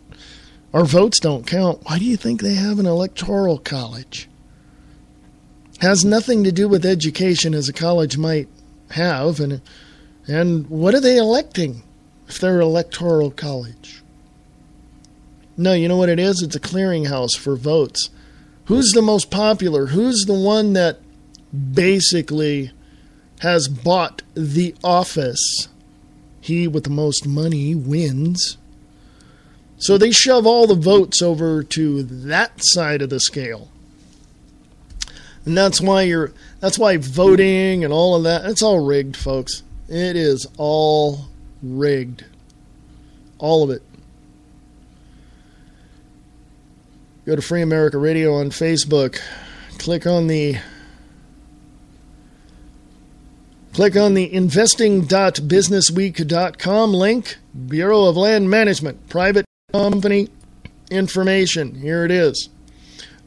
Our votes don't count. Why do you think they have an electoral college? Has nothing to do with education as a college might have. And what are they electing if they're electoral college? No, you know what it is? It's a clearinghouse for votes. Who's the most popular? Who's the one that basically has bought the office? He with the most money wins. So they shove all the votes over to that side of the scale. And that's why voting and all of that, it's all rigged, folks. It is all rigged. All of it. Go to Free America Radio on Facebook. Click on the investing.businessweek.com link. Bureau of Land Management, private company information. Here it is.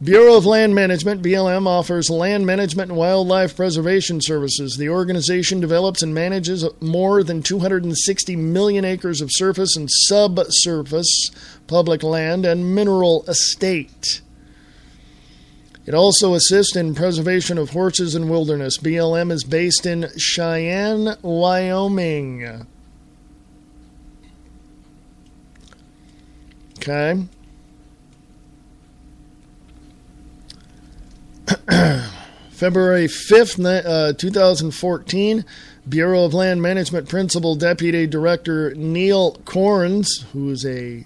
Bureau of Land Management, BLM, offers land management and wildlife preservation services. The organization develops and manages more than 260 million acres of surface and subsurface public land and mineral estate. It also assists in preservation of horses and wilderness. BLM is based in Cheyenne, Wyoming. Okay. February 5th, 2014, Bureau of Land Management Principal Deputy Director Neil Corns, who is a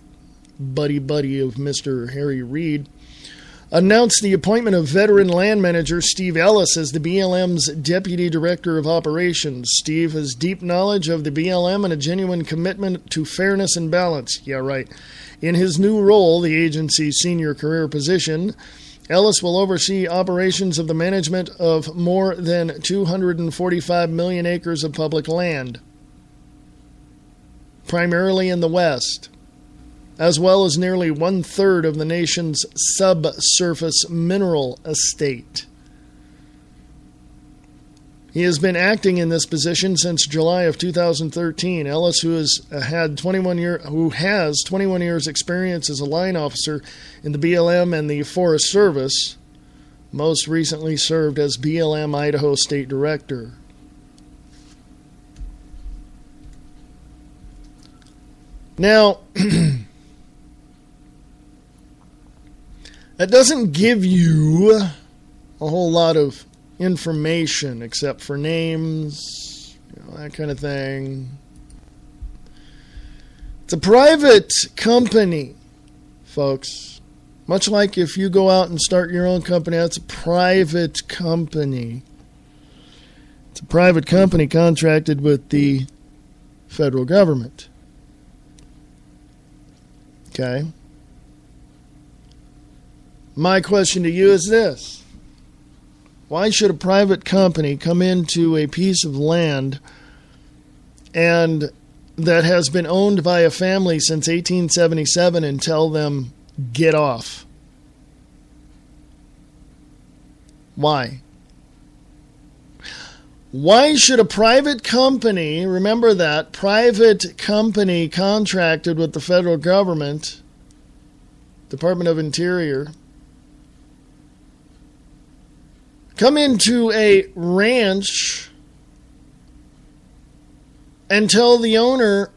buddy of Mr. Harry Reid, announced the appointment of veteran land manager Steve Ellis as the BLM's Deputy Director of Operations. Steve has deep knowledge of the BLM and a genuine commitment to fairness and balance. Yeah, right. In his new role, the agency's senior career position, Ellis will oversee operations of the management of more than 245 million acres of public land, primarily in the West, as well as nearly one-third of the nation's subsurface mineral estate. He has been acting in this position since July of 2013. Ellis, who has 21 years experience as a line officer in the BLM and the Forest Service, most recently served as BLM Idaho State Director. Now, that doesn't give you a whole lot of information except for names, that kind of thing. It's a private company, folks. Much like if you go out and start your own company, that's a private company. It's a private company contracted with the federal government. Okay? My question to you is this. Why should a private company come into a piece of land and that has been owned by a family since 1877 and tell them, get off? Why? Why should a private company, remember that, private company contracted with the federal government, Department of Interior, come into a ranch and tell the owner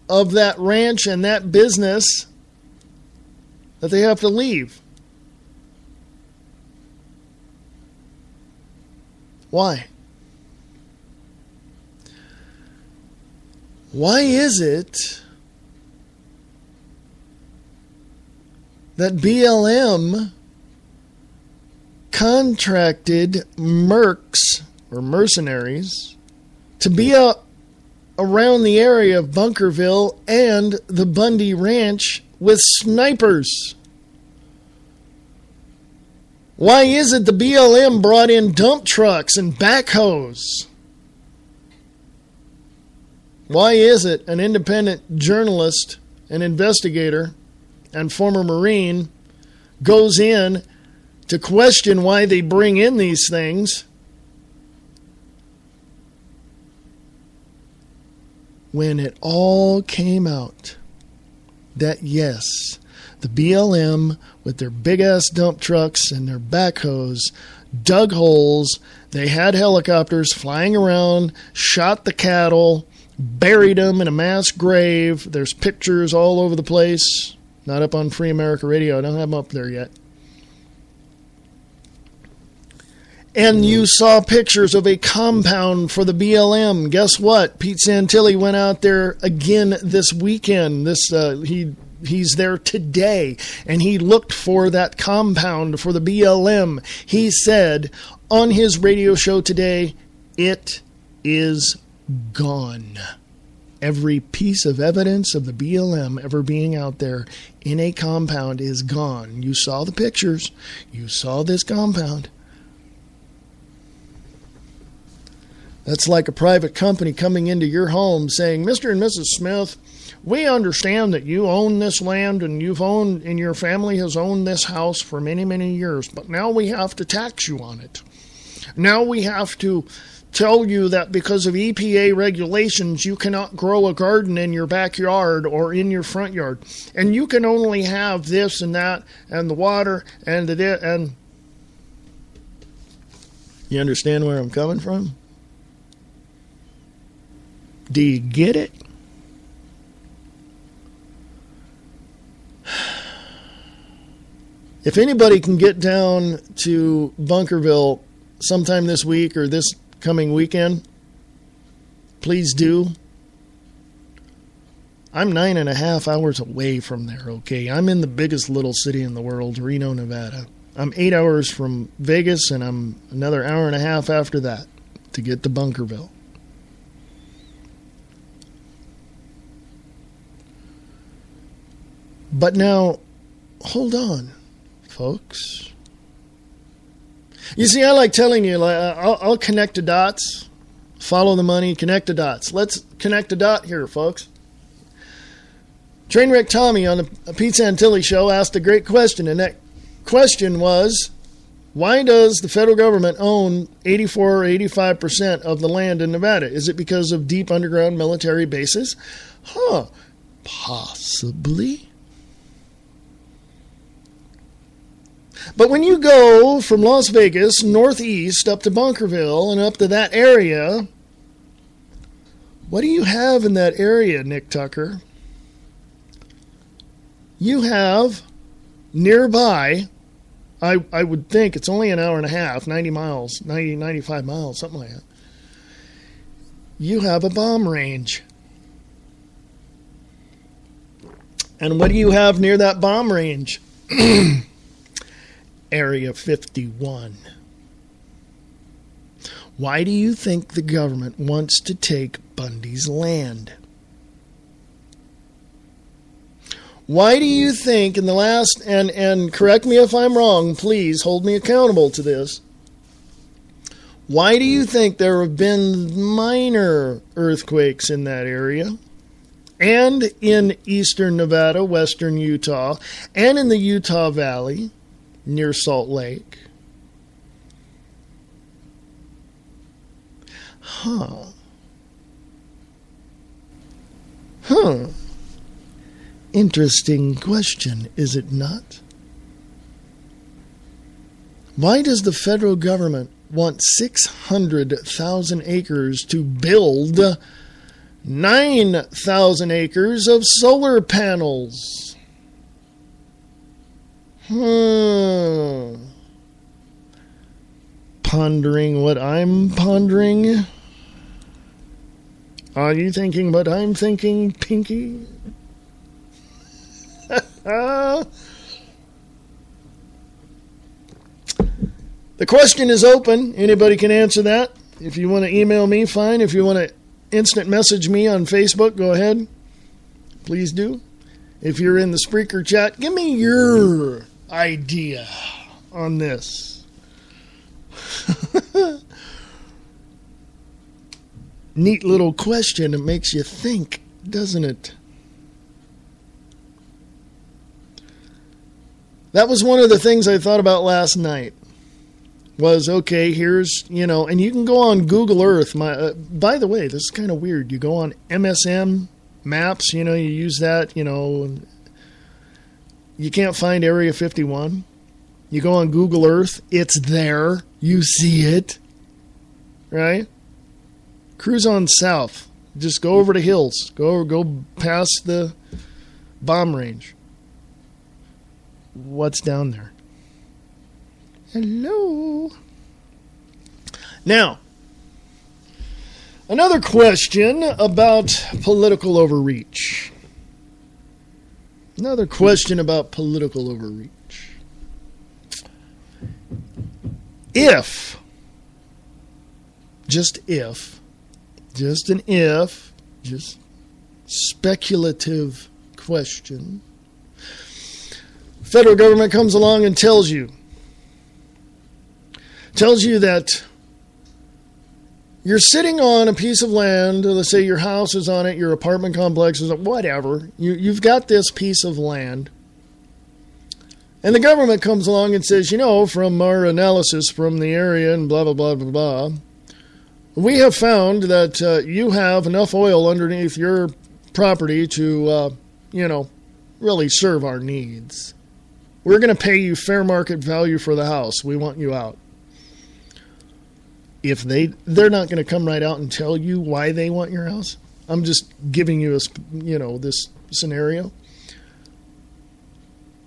of that ranch and that business that they have to leave? Why? Why is it that BLM contracted mercs or mercenaries to be around the area of Bunkerville and the Bundy Ranch with snipers? Why is it the BLM brought in dump trucks and backhoes? Why is it an independent journalist, an investigator, and former Marine goes in to question why they bring in these things when it all came out that, yes, the BLM with their big-ass dump trucks and their backhoes dug holes, they had helicopters flying around, shot the cattle, buried them in a mass grave. There's pictures all over the place. Not up on Free America Radio. I don't have them up there yet. And you saw pictures of a compound for the BLM. Guess what? Pete Santilli went out there again this weekend. He's there today, and he looked for that compound for the BLM. He said on his radio show today, it is gone. Every piece of evidence of the BLM ever being out there in a compound is gone. You saw the pictures. You saw this compound. That's like a private company coming into your home saying, Mr. and Mrs. Smith, we understand that you own this land and and your family has owned this house for many, many years, but now we have to tax you on it. Now we have to tell you that because of EPA regulations, you cannot grow a garden in your backyard or in your front yard. And you can only have this and that and the water and and you understand where I'm coming from? Do you get it? If anybody can get down to Bunkerville sometime this week or this coming weekend, please do. I'm 9.5 hours away from there, okay? I'm in the biggest little city in the world, Reno, Nevada. I'm 8 hours from Vegas, and I'm another hour and a half after that to get to Bunkerville. But now, hold on, folks. You see, I like telling you, I'll connect the dots, follow the money, connect the dots. Let's connect the dot here, folks. Trainwreck Tommy on the Pete Santilli show asked a great question, and that question was, why does the federal government own 84 or 85% of the land in Nevada? Is it because of deep underground military bases? Possibly. But when you go from Las Vegas northeast up to Bunkerville and up to that area, what do you have in that area, Nick Tucker? You have nearby, I would think it's only an hour and a half, 90 miles, 95 miles, something like that. You have a bomb range. And what do you have near that bomb range? Area 51. Why do you think the government wants to take Bundy's land? Why do you think in the last, and correct me if I'm wrong, please hold me accountable to this. Why do you think there have been minor earthquakes in that area? And in eastern Nevada, western Utah, and in the Utah Valley near Salt Lake? Huh. Interesting question, is it not? Why does the federal government want 600,000 acres to build 9,000 acres of solar panels? Pondering what I'm pondering? Are you thinking what I'm thinking, Pinky? The question is open. Anybody can answer that. If you want to email me, fine. If you want to instant message me on Facebook, go ahead. Please do. If you're in the Spreaker chat, give me your idea on this. Neat little question. It makes you think, doesn't it? That was one of the things I thought about last night. Was, okay, here's, and you can go on Google Earth. By the way, this is kind of weird. You go on MSM Maps, you use that, you can't find Area 51. You go on Google Earth, it's there. You see it, right? Cruise on south. Just go over the hills. Go past the bomb range. What's down there? Hello. Now, another question about political overreach. If, just speculative question, federal government comes along and tells you that you're sitting on a piece of land, let's say your house is on it, your apartment complex is on, whatever, you've got this piece of land, and the government comes along and says, from our analysis from the area and blah, blah, blah, blah, blah, we have found that you have enough oil underneath your property to, really serve our needs. We're going to pay you fair market value for the house. We want you out. If they're not going to come right out and tell you why they want your house. I'm just giving you this scenario.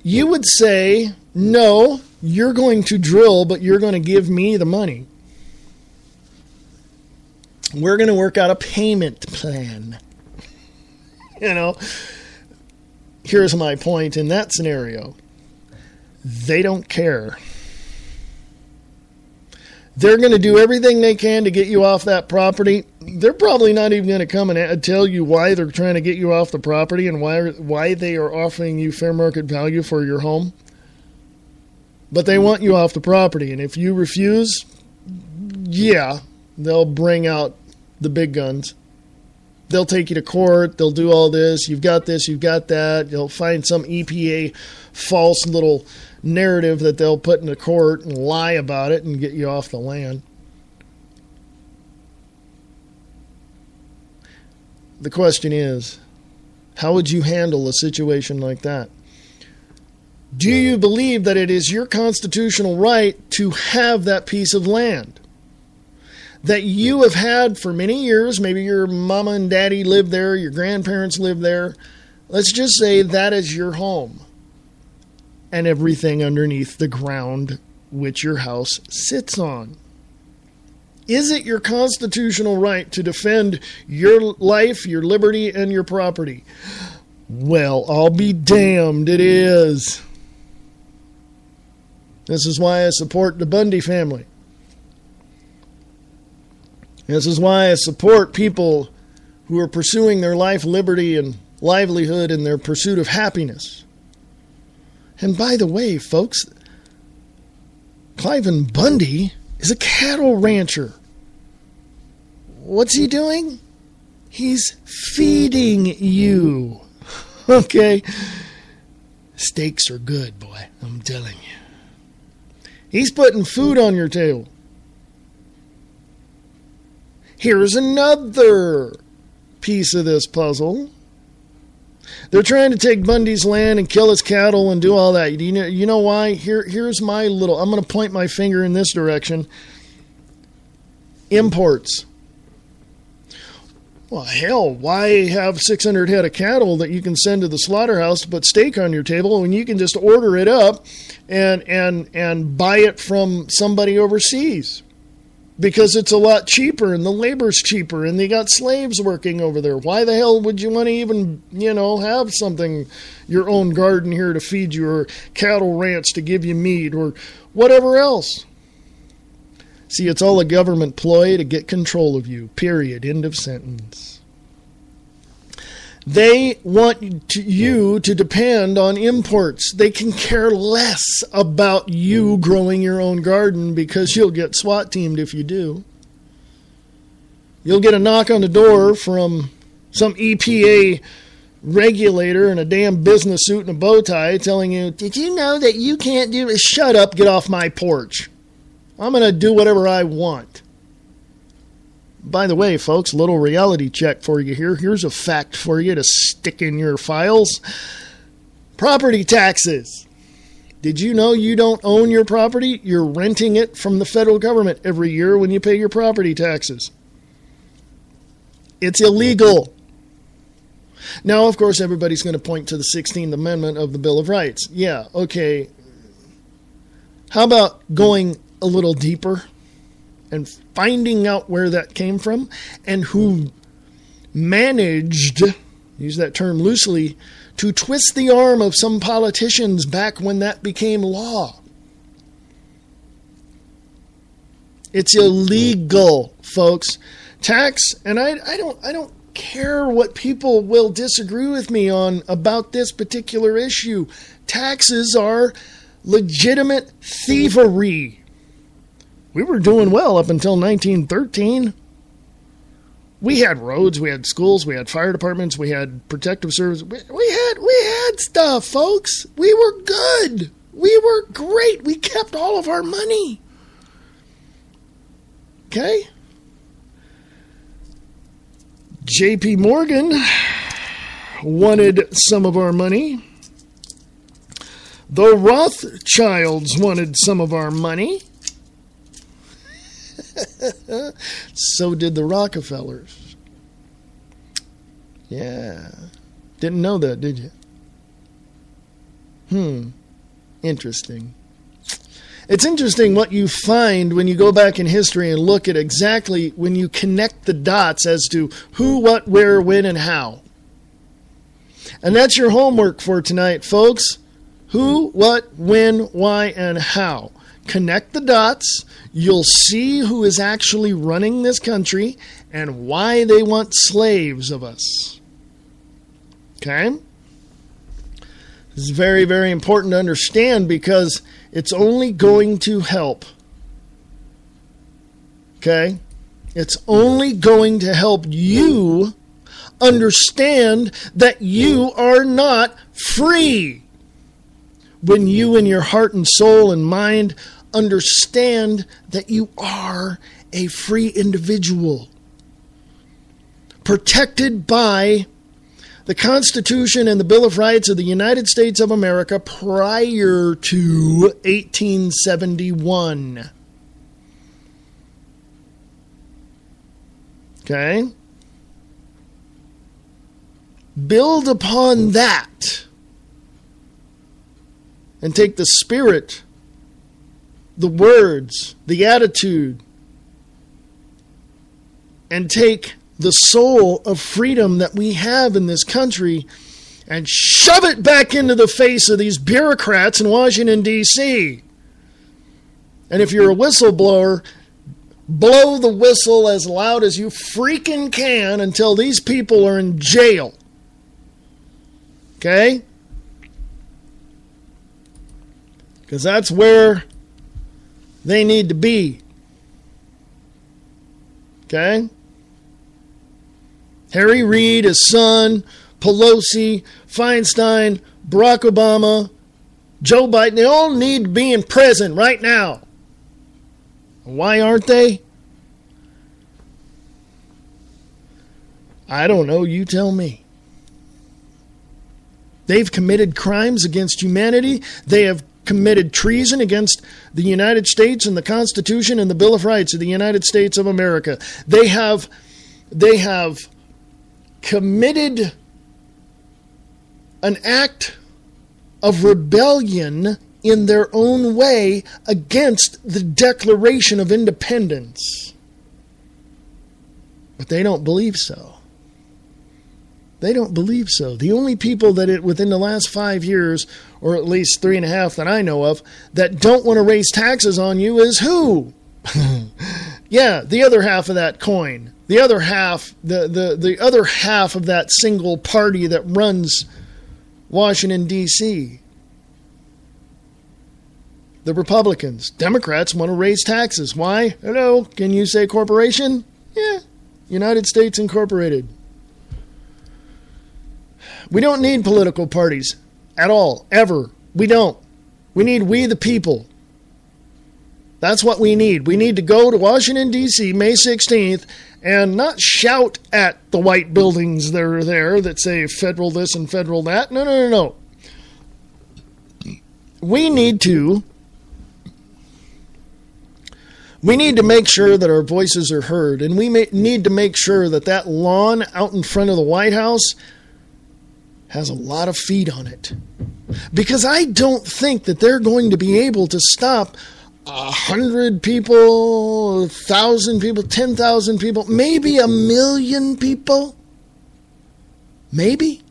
You would say, no, you're going to drill, but you're going to give me the money. We're going to work out a payment plan. Here's my point in that scenario. They don't care. They're going to do everything they can to get you off that property. They're probably not even going to come and tell you why they're trying to get you off the property and why they are offering you fair market value for your home. But they want you off the property. And if you refuse, they'll bring out the big guns. They'll take you to court. They'll do all this. You've got this. You've got that. They'll find some EPA false little narrative that they'll put in the court and lie about it and get you off the land. The question is, how would you handle a situation like that? Do you believe that it is your constitutional right to have that piece of land that you have had for many years? Maybe your mama and daddy lived there, your grandparents lived there. Let's just say that is your home and everything underneath the ground which your house sits on. Is it your constitutional right to defend your life, your liberty, and your property? Well, I'll be damned, it is. This is why I support the Bundy family. This is why I support people who are pursuing their life, liberty, and livelihood in their pursuit of happiness. And by the way, folks, Cliven Bundy is a cattle rancher. What's he doing? He's feeding you. Okay? Steaks are good, boy. I'm telling you. He's putting food on your table. Here's another piece of this puzzle. They're trying to take Bundy's land and kill his cattle and do all that. You know why? Here's my little... I'm going to point my finger in this direction. Imports. Well, hell, why have 600 head of cattle that you can send to the slaughterhouse to put steak on your table when you can just order it up and buy it from somebody overseas? Because it's a lot cheaper and the labor's cheaper and they got slaves working over there. Why the hell would you want to even, have something, your own garden here to feed you, or cattle ranch to give you meat, or whatever else? See, it's all a government ploy to get control of you. Period. End of sentence. They want you to depend on imports. They can care less about you growing your own garden, because you'll get SWAT teamed if you do. You'll get a knock on the door from some EPA regulator in a damn business suit and a bow tie telling you, did you know that you can't do it? Shut up, get off my porch. I'm going to do whatever I want. By the way, folks, little reality check for you here. Here's a fact for you to stick in your files. Property taxes. Did you know you don't own your property? You're renting it from the federal government every year when you pay your property taxes. It's illegal. Now, of course, everybody's going to point to the 16th Amendment of the Bill of Rights. Yeah, okay. How about going a little deeper and finding out where that came from and who managed, use that term loosely, to twist the arm of some politicians back when that became law? It's illegal, folks. Tax, and I don't care what people will disagree with me on about this particular issue. Taxes are legitimate thievery. We were doing well up until 1913. We had roads, we had schools, we had fire departments, we had protective services. We had stuff, folks. We were good. We were great. We kept all of our money. Okay? J.P. Morgan wanted some of our money. The Rothschilds wanted some of our money. So did the Rockefellers. Yeah. Didn't know that, did you? Interesting. It's interesting what you find when you go back in history and look at exactly when you connect the dots as to who, what, where, when, and how. And that's your homework for tonight, folks. Who, what, when, why, and how. Connect the dots. You'll see who is actually running this country and why they want slaves of us. Okay? This is very, very important to understand because it's only going to help. Okay? It's only going to help you understand that you are not free. When you in your heart and soul and mind understand that you are a free individual, protected by the Constitution and the Bill of Rights of the United States of America prior to 1871. Okay? Build upon that and take the spirit, the words, the attitude, and take the soul of freedom that we have in this country and shove it back into the face of these bureaucrats in Washington, D.C. And if you're a whistleblower, blow the whistle as loud as you freaking can until these people are in jail. Okay? Because that's where they need to be. Okay? Harry Reid, his son, Pelosi, Feinstein, Barack Obama, Joe Biden, they all need to be in prison right now. Why aren't they? I don't know, you tell me. They've committed crimes against humanity. They have committed treason against the United States and the Constitution and the Bill of Rights of the United States of America. They have committed an act of rebellion in their own way against the Declaration of Independence. But they don't believe so. They don't believe so. The only people that within the last 5 years, or at least 3.5 that I know of, that don't want to raise taxes on you is who? Yeah, the other half of that coin. The other half, the other half of that single party that runs Washington, D.C. The Republicans. Democrats want to raise taxes. Why? Hello, can you say corporation? Yeah, United States Incorporated. We don't need political parties at all, ever. We don't. We need we the people. That's what we need. We need to go to Washington, D.C., May 16th, and not shout at the white buildings that are there that say federal this and federal that. No. We need to make sure that our voices are heard, and we need to make sure that that lawn out in front of the White House has a lot of feet on it. Because I don't think that they're going to be able to stop 100 people, 1,000 people, 10,000 people, maybe 1 million people. Maybe.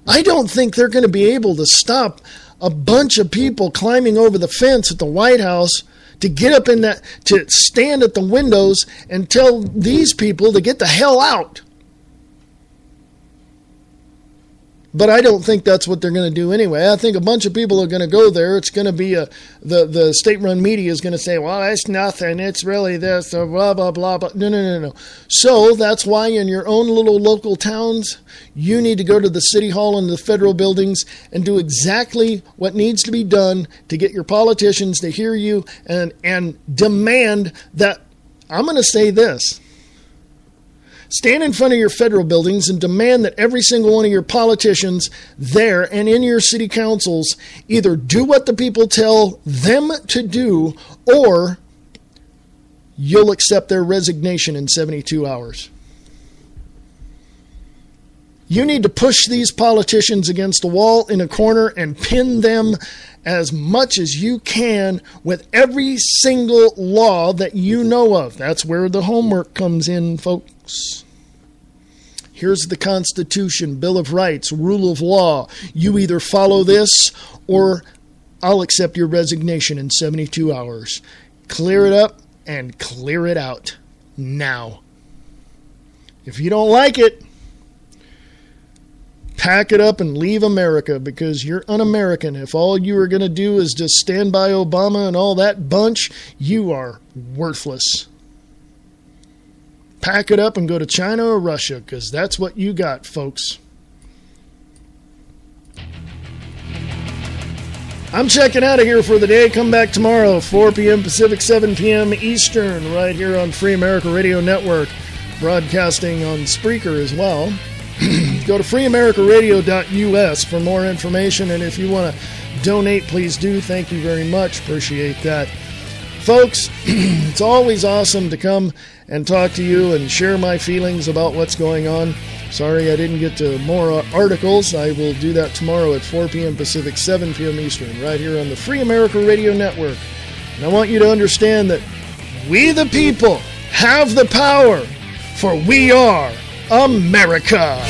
I don't think they're going to be able to stop a bunch of people climbing over the fence at the White House to get up in that, to stand at the windows and tell these people to get the hell out. But I don't think that's what they're going to do anyway. I think a bunch of people are going to go there. It's going to be the state-run media is going to say, well, it's nothing. It's really this, or blah, blah, blah, blah. No. So that's why in your own little local towns, you need to go to the city hall and the federal buildings and do exactly what needs to be done to get your politicians to hear you and demand that, I'm going to say this. Stand in front of your federal buildings and demand that every single one of your politicians there and in your city councils either do what the people tell them to do or you'll accept their resignation in 72 hours. You need to push these politicians against the wall in a corner and pin them as much as you can with every single law that you know of. That's where the homework comes in, folks. Here's the Constitution, Bill of Rights, rule of law. You either follow this or I'll accept your resignation in 72 hours. Clear it up and clear it out now. If you don't like it, pack it up and leave America because you're un-American. If all you are going to do is just stand by Obama and all that bunch, you are worthless. Pack it up and go to China or Russia because that's what you got, folks. I'm checking out of here for the day. Come back tomorrow, 4 p.m. Pacific, 7 p.m. Eastern, right here on Free America Radio Network. broadcasting on Spreaker as well. Go to freeamericaradio.us for more information, and if you want to donate, please do. Thank you very much. Appreciate that. Folks, it's always awesome to come and talk to you and share my feelings about what's going on. Sorry I didn't get to more articles. I will do that tomorrow at 4 p.m. Pacific, 7 p.m. Eastern, right here on the Free America Radio Network. And I want you to understand that we the people have the power, for we are America.